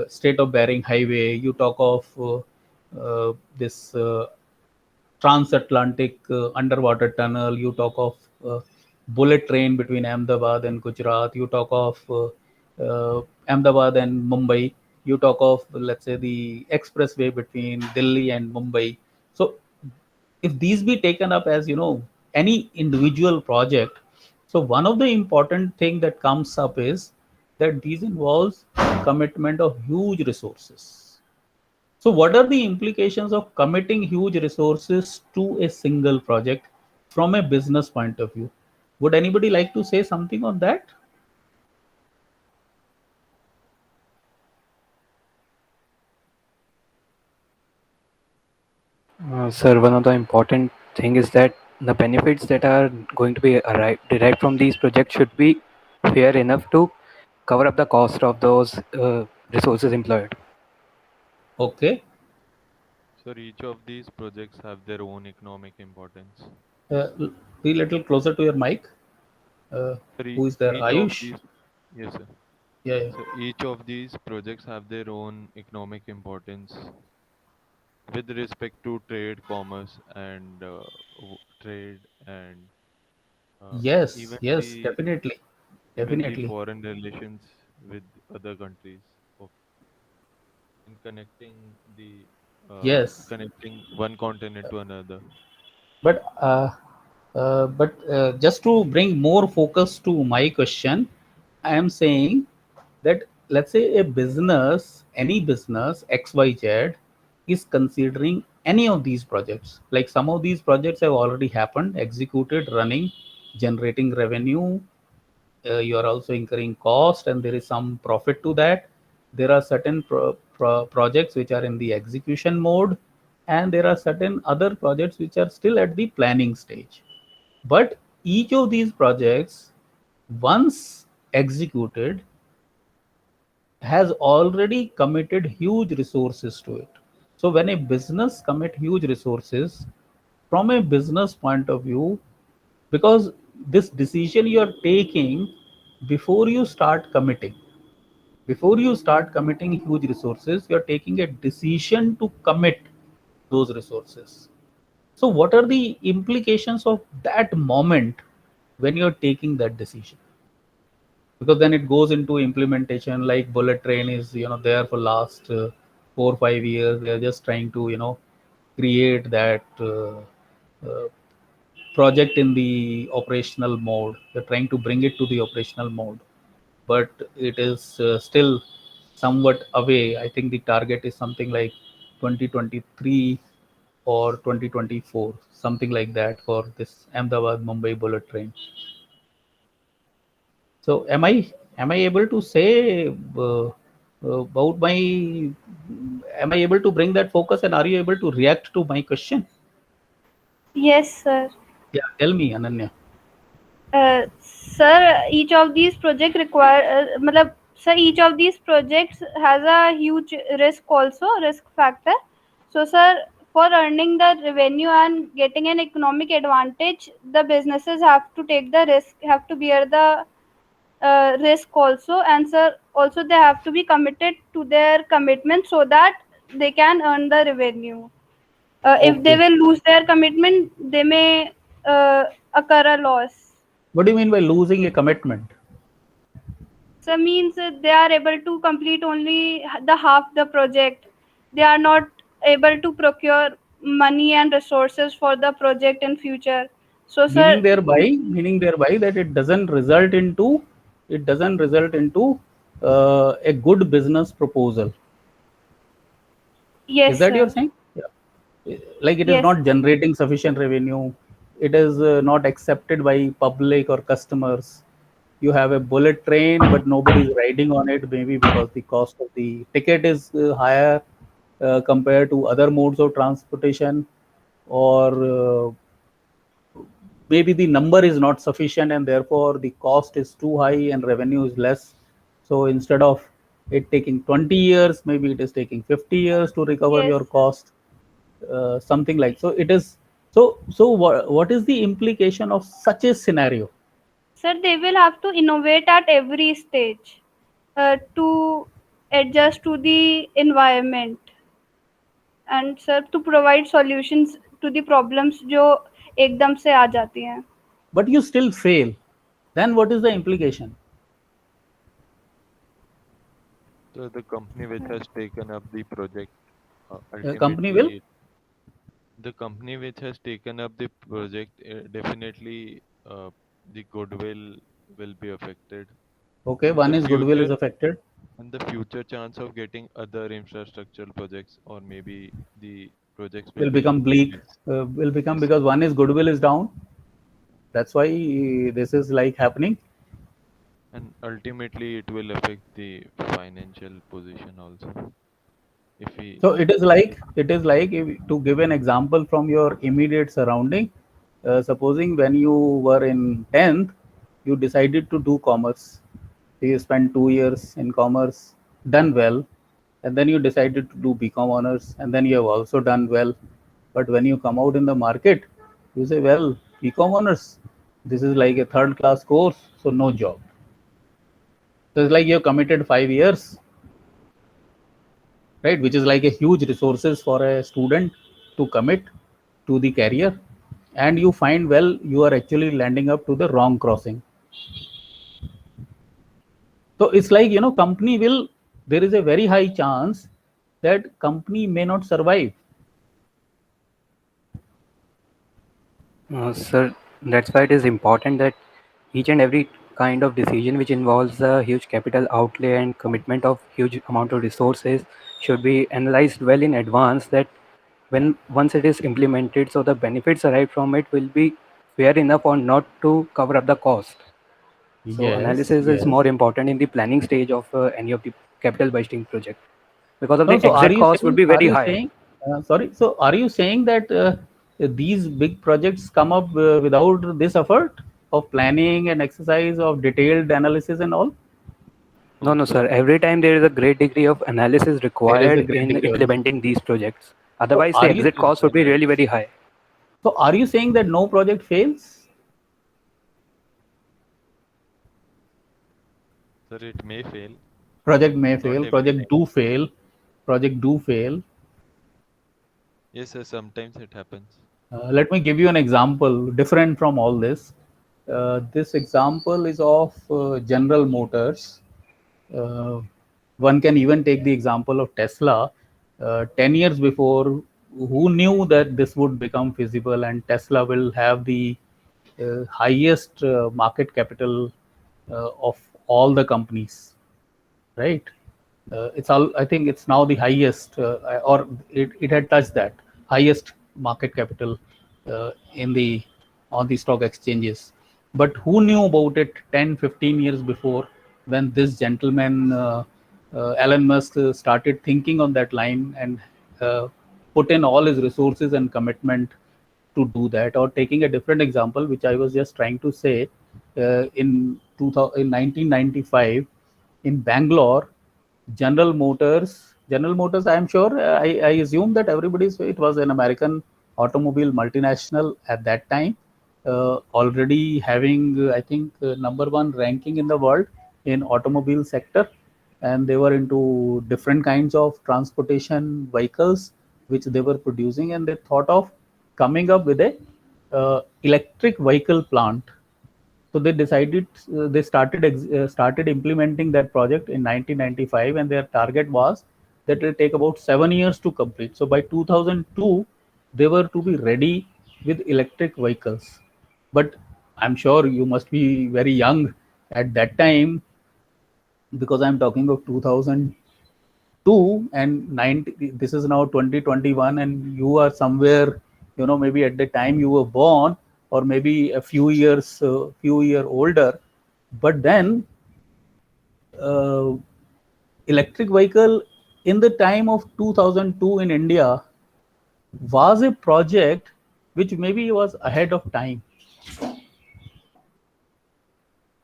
Strait of Bering Highway, you talk of this transatlantic underwater tunnel, you talk of bullet train between Ahmedabad and Gujarat, you talk of Ahmedabad and Mumbai, you talk of, let's say, the expressway between Delhi and Mumbai. So if these be taken up as, any individual project, so one of the important thing that comes up is that these involves commitment of huge resources. So what are the implications of committing huge resources to a single project from a business point of view? Would anybody like to say something on that? Sir, one of the important thing is that the benefits that are going to be derived from these projects should be fair enough to cover up the cost of those resources employed. Okay. So each of these projects have their own economic importance. Be a little closer to your mic. Who is there? Ayush? Yes, sir. Yeah. So each of these projects have their own economic importance with respect to trade, commerce, and trade, and Yes, definitely. With the definitely. foreign relations with other countries, in connecting the Yes. connecting one continent to another. But just to bring more focus to my question, I am saying that, let's say, a business, any business XYZ is considering any of these projects. Like some of these projects have already happened, executed, running, generating revenue. You are also incurring cost, and there is some profit to that. There are certain projects which are in the execution mode, and there are certain other projects which are still at the planning stage. But each of these projects, once executed, has already committed huge resources to it. So when a business commit huge resources, from a business point of view, because this decision you are taking before you start committing, huge resources, you are taking a decision to commit those resources. So what are the implications of that moment when you're taking that decision? Because then it goes into implementation. Like bullet train is, there for last 4 or 5 years. They're just trying to, create that project in the operational mode. You're trying to bring it to the operational mode, but it is still somewhat away. I think the target is something like 2023 or 2024, something like that, for this Ahmedabad Mumbai bullet train. So am I able to say about my, am I able to bring that focus, and are you able to react to my question? Yes, sir. Yeah, tell me, Ananya. Sir, each of these projects each of these projects has a huge risk factor. So, sir, for earning the revenue and getting an economic advantage, the businesses have to take the risk, have to bear the risk also, and sir, also they have to be committed to their commitment so that they can earn the revenue. If they will lose their commitment, they may occur a loss. What do you mean by losing a commitment? So means they are able to complete only the half the project. They are not able to procure money and resources for the project in future. So sir, Meaning thereby that it doesn't result into a good business proposal. yes, Is that sir. you're saying? Yeah. Like it is Yes. not generating sufficient revenue. It is not accepted by public or customers. You have a bullet train, but nobody is riding on it, maybe because the cost of the ticket is higher compared to other modes of transportation, or maybe the number is not sufficient and therefore the cost is too high and revenue is less. So instead of it taking 20 years, maybe it is taking 50 years to recover Yes. your cost, something like. So it is. So what is the implication of such a scenario? Sir, they will have to innovate at every stage to adjust to the environment, and sir, to provide solutions to the problems जो एकदम से आ जाती हैं. But you still fail. Then what is the implication? So the company which has taken up the project, Company will? The company which has taken up the project, definitely the goodwill will be affected. Okay, one is goodwill is affected. And the future chance of getting other infrastructural projects, or maybe the projects will become bleak. Will become, because one is goodwill is down. That's why this is like happening. And ultimately, it will affect the financial position also. So it is like to give an example from your immediate surrounding. Supposing when you were in 10th, you decided to do commerce. So you spent 2 years in commerce, done well, and then you decided to do BCom honors, and then you have also done well. But when you come out in the market, you say, well, BCom honors, this is like a third class course, so no job. So it's like you have committed 5 years, right, which is like a huge resources for a student to commit to the career, and you find, well, you are actually landing up to the wrong crossing. So it's like, company will, there is a very high chance that company may not survive. Sir, that's why it is important that each and every kind of decision which involves a huge capital outlay and commitment of huge amount of resources should be analyzed well in advance, that once it is implemented, so the benefits arrived from it will be fair enough or not to cover up the cost. So Yes, analysis is yes. more important in the planning stage of any of the capital budgeting project, because of No, the so are exit you cost would be saying- very are you high. saying- sorry, so are you saying that these big projects come up without this effort of planning and exercise of detailed analysis and all? No, sir. Every time there is a great degree of analysis required in implementing these projects. Otherwise, the exit cost would be really very high. So are you saying that no project fails? Sir, it may fail. Project may fail, project do fail. Yes, sir, sometimes it happens. Let me give you an example different from all this. This example is of General Motors. One can even take the example of Tesla. 10 years before, who knew that this would become feasible and Tesla will have the highest market capital of all the companies, right? It's all, I think it's now the highest, or it had touched that highest market capital in the on the stock exchanges. But who knew about it 10-15 years before, when this gentleman Elon Musk started thinking on that line and put in all his resources and commitment to do that? Or taking a different example, which I was just trying to say, in 1995 in Bangalore, General Motors, I am sure, I assume that everybody's, it was an American automobile multinational at that time, already having, I think, #1 ranking in the world in automobile sector. And they were into different kinds of transportation vehicles, which they were producing. And they thought of coming up with a electric vehicle plant. So they decided, they started implementing that project in 1995, and their target was that it will take about 7 years to complete. So by 2002, they were to be ready with electric vehicles. But I'm sure you must be very young at that time, because I'm talking of 2002 and 90. This is now 2021, and you are somewhere, maybe at the time you were born, or maybe a few years older. But then electric vehicle in the time of 2002 in India was a project which maybe was ahead of time.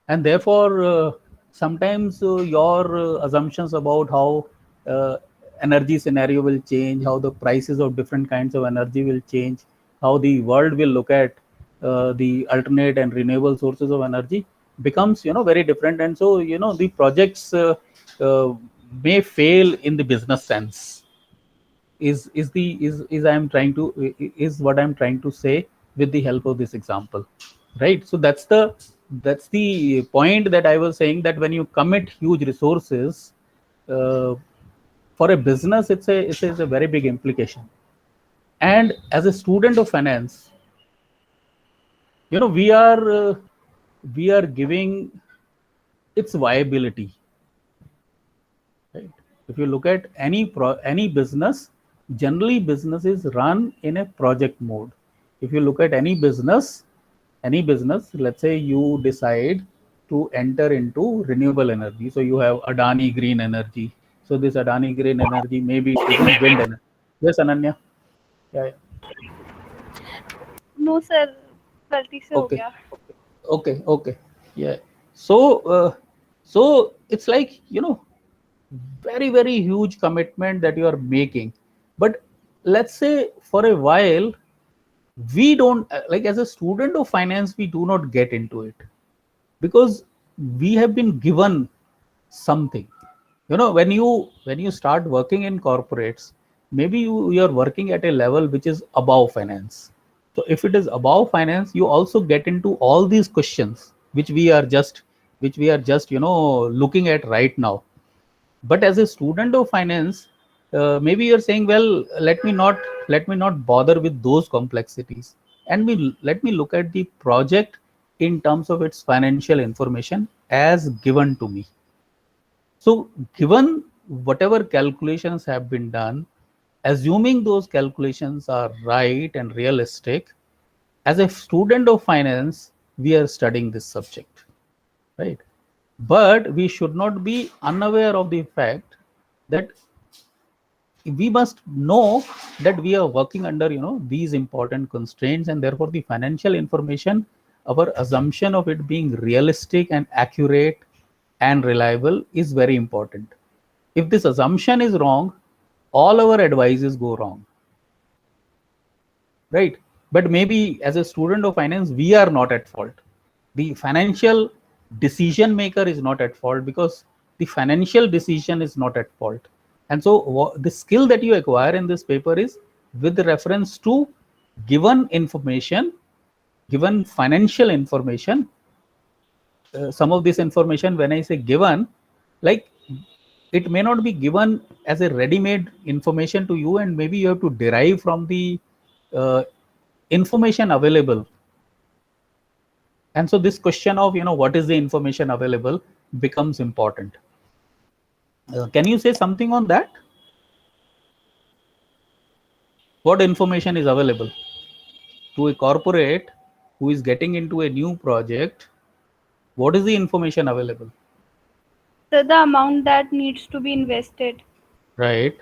And therefore sometimes your assumptions about how energy scenario will change, how the prices of different kinds of energy will change, how the world will look at the alternate and renewable sources of energy becomes very different. And so the projects may fail in the business sense, is what I'm trying to say with the help of this example, right? So that's the point that I was saying, that when you commit huge resources for a business, it's a very big implication. And as a student of finance, we are giving its viability, right? If you look at any business, generally business is run in a project mode. If you look at any business, let's say you decide to enter into renewable energy. So you have Adani Green Energy. So this Adani Green Energy, maybe it is wind energy. Yes, Ananya? Yeah. No, sir. गलती से हो गया. Okay. Yeah. So it's like, very, very huge commitment that you are making. But let's say for a while, we don't, like, as a student of finance, we do not get into it, because we have been given something. When you start working in corporates, maybe you are working at a level which is above finance. So if it is above finance, you also get into all these questions which we are just looking at right now. But as a student of finance, maybe you're saying, well, let me not bother with those complexities, and let me look at the project in terms of its financial information as given to me. So given whatever calculations have been done, assuming those calculations are right and realistic, as a student of finance, we are studying this subject, right? But we should not be unaware of the fact that we must know that we are working under these important constraints, and therefore the financial information, our assumption of it being realistic and accurate and reliable is very important. If this assumption is wrong, all our advices go wrong, right? But maybe as a student of finance, we are not at fault. The financial decision maker is not at fault, because the financial decision is not at fault. And so the skill that you acquire in this paper is with reference to given information, given financial information. Some of this information, when I say given, like, it may not be given as a ready-made information to you, and maybe you have to derive from the information available And so this question of, what is the information available becomes important. Can you say something on that? What information is available to a corporate who is getting into a new project? What is the information available? So the amount that needs to be invested. Right.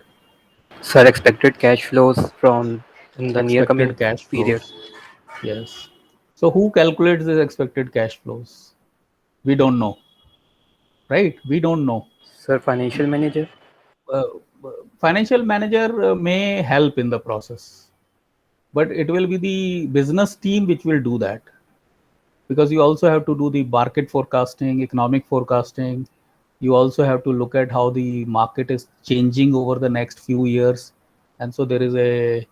Sir, expected cash flows from in the near coming Expected cash period. flows. Yes. So who calculates these expected cash flows? We don't know. Right? We don't know. Sir, financial manager. Financial manager may help in the process, but it will be the business team which will do that, because you also have to do the market forecasting, economic forecasting. You also have to look at how the market is changing over the next few years, and so there is a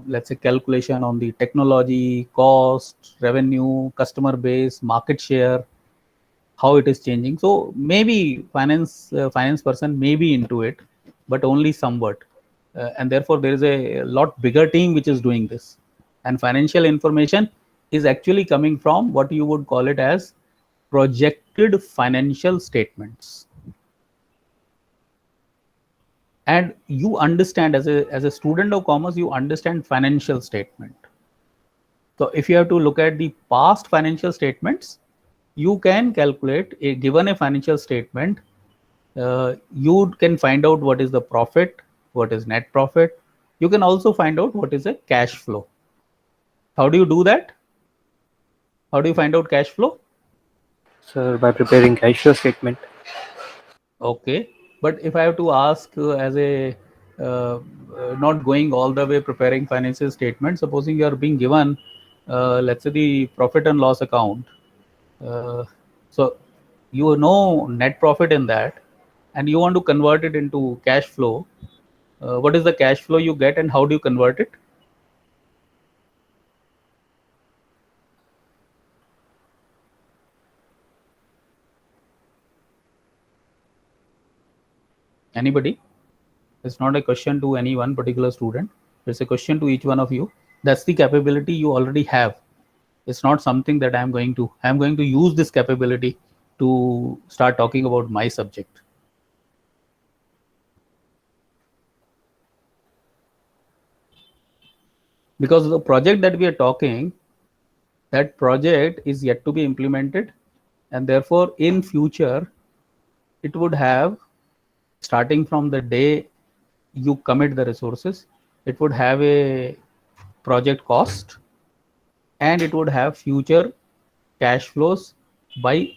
let's say calculation on the technology, cost, revenue, customer base, market share, how it is changing. So maybe finance person may be into it, but only somewhat, and therefore there is a lot bigger team which is doing this. And financial information is actually coming from what you would call it as projected financial statements. And you understand, as a student of commerce, you understand financial statement. So if you have to look at the past financial statements, you can calculate, given a financial statement, you can find out what is the profit, what is net profit. You can also find out what is a cash flow. How do you do that? How do you find out cash flow? Sir, by preparing cash flow statement. Okay, but if I have to ask as a not going all the way preparing financial statement, supposing you are being given, let's say, the profit and loss account. So you know net profit in that, and you want to convert it into cash flow. What is the cash flow you get, and how do you convert it? Anybody? It's not a question to any one particular student. It's a question to each one of you. That's the capability you already have. It's not something that I'm going to use this capability to start talking about my subject. Because the project that we are talking, that project is yet to be implemented, and therefore in future it would have, starting from the day you commit the resources, it would have a project cost, and it would have future cash flows by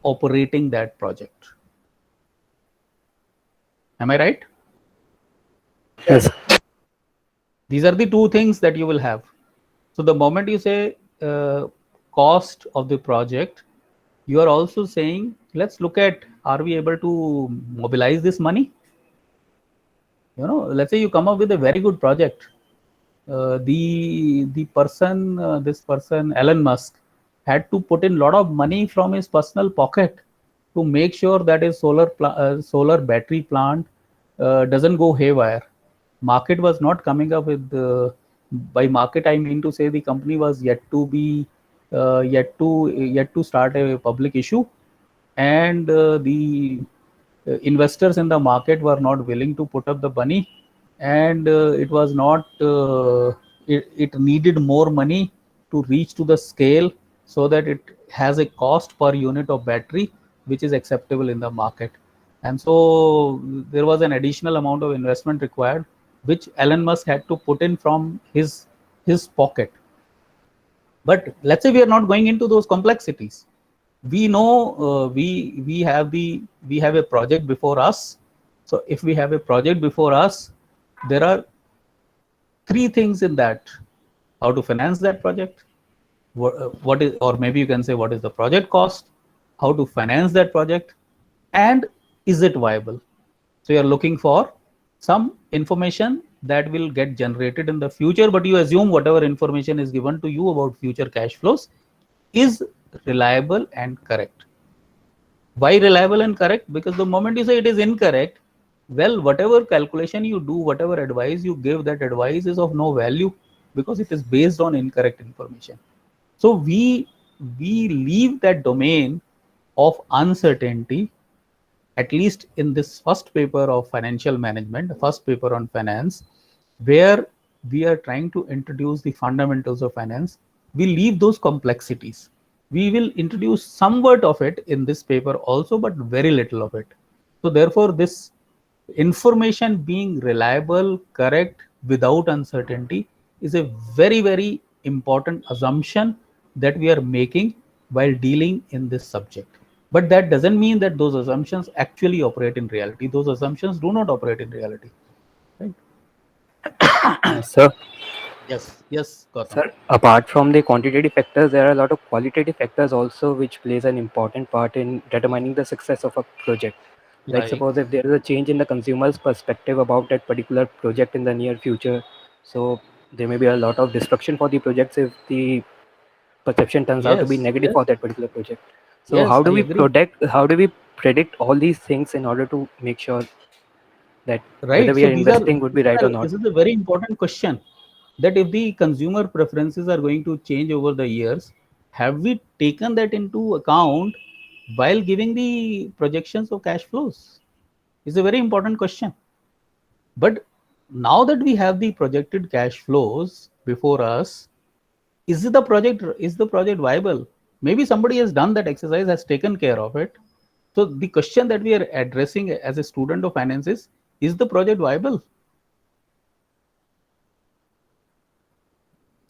operating that project. Am I right? Yes. These are the two things that you will have. So the moment you say cost of the project, you are also saying, let's look at, are we able to mobilize this money? Let's say you come up with a very good project. The person, this person, Elon Musk, had to put in a lot of money from his personal pocket to make sure that his solar battery plant doesn't go haywire. Market was not coming up with by market I mean to say the company was yet to be yet to start a public issue, and the investors in the market were not willing to put up the money, and it was not it needed more money to reach to the scale so that it has a cost per unit of battery which is acceptable in the market. And so there was an additional amount of investment required, which Elon Musk had to put in from his pocket. But let's say we are not going into those complexities. We know we have a project before us. So if we have a project before us, there are three things in that: how to finance that project, what is, or maybe you can say, what is the project cost, how to finance that project, and is it viable? So you're looking for some information that will get generated in the future, but you assume whatever information is given to you about future cash flows is reliable and correct. Why reliable and correct? Because the moment you say it is incorrect, well, whatever calculation you do, whatever advice you give, that advice is of no value because it is based on incorrect information. So we we leave that domain of uncertainty, at least in this first paper of financial management, the first paper on finance, where we are trying to introduce the fundamentals of finance. We leave those complexities. We will introduce somewhat of it in this paper also, but very little of it. So therefore, this information being reliable, correct, without uncertainty is a very, very important assumption that we are making while dealing in this subject. But that doesn't mean that those assumptions actually operate in reality. Those assumptions do not operate in reality. Right? Sir, Yes, Gautam. sir, apart from the quantitative factors, there are a lot of qualitative factors also which plays an important part in determining the success of a project. Like suppose if there is a change in the consumer's perspective about that particular project in the near future, so there may be a lot of destruction for the projects if the perception turns out to be negative for that particular project. So Yes, how do I we agree. predict all these things in order to make sure that Right. whether we So are investing would be right or not? this is a very important question. That if the consumer preferences are going to change over the years, have we taken that into account while giving the projections of cash flows? Is a very important question. But now that we have the projected cash flows before us, is the project viable? Maybe somebody has done that exercise, has taken care of it. So the question that we are addressing as a student of finance is the project viable?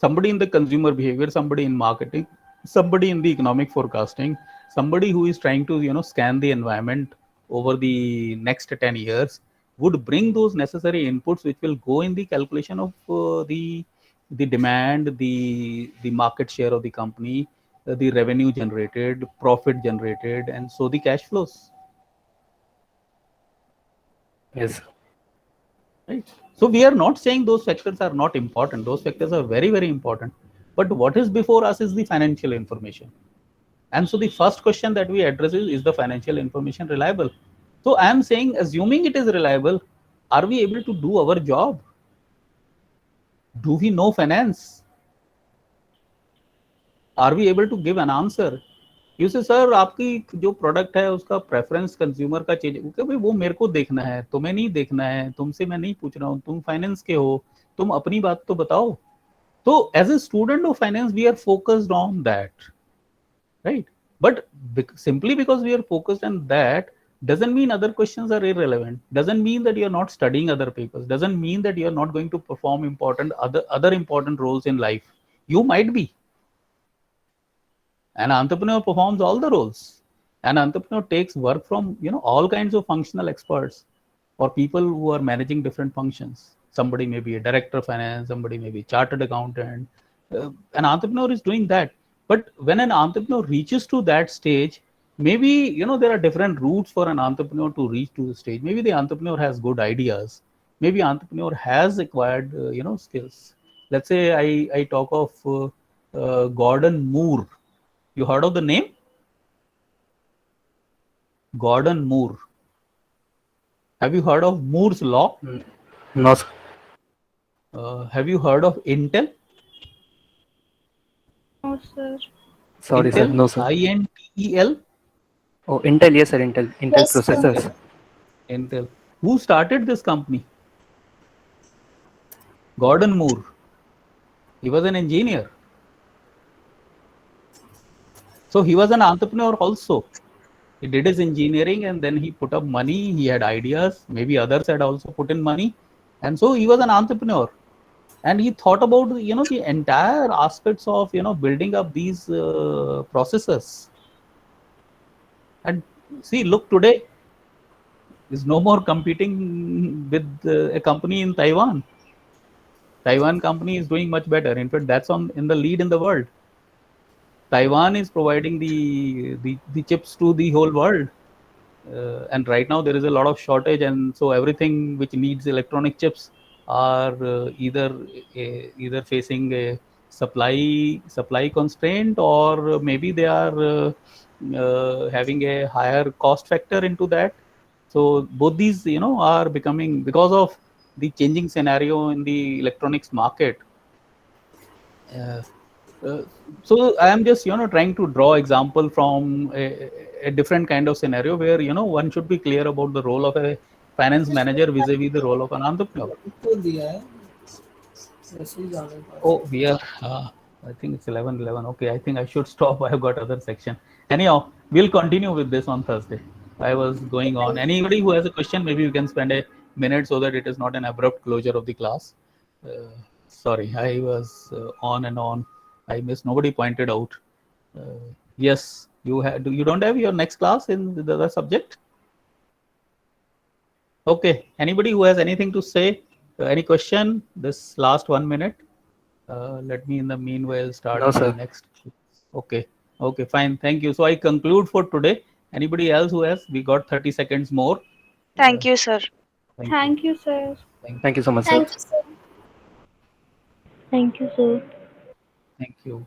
Somebody in the consumer behavior, somebody in marketing, somebody in the economic forecasting, somebody who is trying to scan the environment over the next 10 years would bring those necessary inputs which will go in the calculation of the demand, the market share of the company, the revenue generated, profit generated, and so the cash flows. Yes. Right. So we are not saying those factors are not important. Those factors are very, very important. But what is before us is the financial information. And so the first question that we address is the financial information reliable? So I am saying, assuming it is reliable, are we able to do our job? Do we know finance? Are we able to give an answer? You say, sir आपकी जो product है उसका preference consumer का change, भाई वो मेरे को देखना है, तुम्हें नहीं देखना है, तुमसे मैं नहीं पूछ रहा हूँ, तुम फाइनेंस के हो, तुम अपनी बात तो बताओ. So as a student of finance, we are focused on that, right? But simply because we are focused on that doesn't mean other questions are irrelevant. Doesn't mean that you are not studying other papers. Doesn't mean that you are not going to perform other important roles in life. You might be. An entrepreneur performs all the roles. An entrepreneur takes work from all kinds of functional experts or people who are managing different functions. Somebody may be a director of finance, somebody may be a chartered accountant. An entrepreneur is doing that. But when an entrepreneur reaches to that stage, maybe there are different routes for an entrepreneur to reach to the stage. Maybe the entrepreneur has good ideas. Maybe entrepreneur has acquired skills. Let's say I talk of Gordon Moore. You heard of the name? Gordon Moore. Have you heard of Moore's law? No, sir. Have you heard of Intel? No, sir. Sorry, Intel, sir. No, sir. Intel. Oh, Intel, yes, sir. Intel Yes, sir. processors. Intel. Who started this company? Gordon Moore. He was an engineer. So he was an entrepreneur also. He did his engineering and then he put up money. He had ideas. Maybe others had also put in money. And so he was an entrepreneur. And he thought about the entire aspects of building up these processes. And see, look, today is no more competing with a company in Taiwan. Taiwan company is doing much better. In fact, that's in the lead in the world. Taiwan is providing the chips to the whole world. And right now there is a lot of shortage, and so everything which needs electronic chips are either facing a supply constraint, or maybe they are having a higher cost factor into that. So both these are becoming, because of the changing scenario in the electronics market, So I am just trying to draw example from a different kind of scenario where one should be clear about the role of a finance manager vis-a-vis the role of an entrepreneur. Oh, we are I think it's 11:11. Okay, I think I should stop. I've got other section. Anyhow, we'll continue with this on Thursday. I was going on. Anybody who has a question, maybe you can spend a minute so that it is not an abrupt closure of the class. Sorry, I was on and on. I missed. Nobody pointed out. Yes, you don't have your next class in the other subject? Okay. Anybody who has anything to say? Any question? This last 1 minute. Let me in the meanwhile start No, the sir. next. Okay. Okay, fine. Thank you. So I conclude for today. Anybody else who has? We got 30 seconds more. Thank you, sir. Thank you, sir. Thank you so much, sir. Thank you, sir. Thank you, sir. Thank you.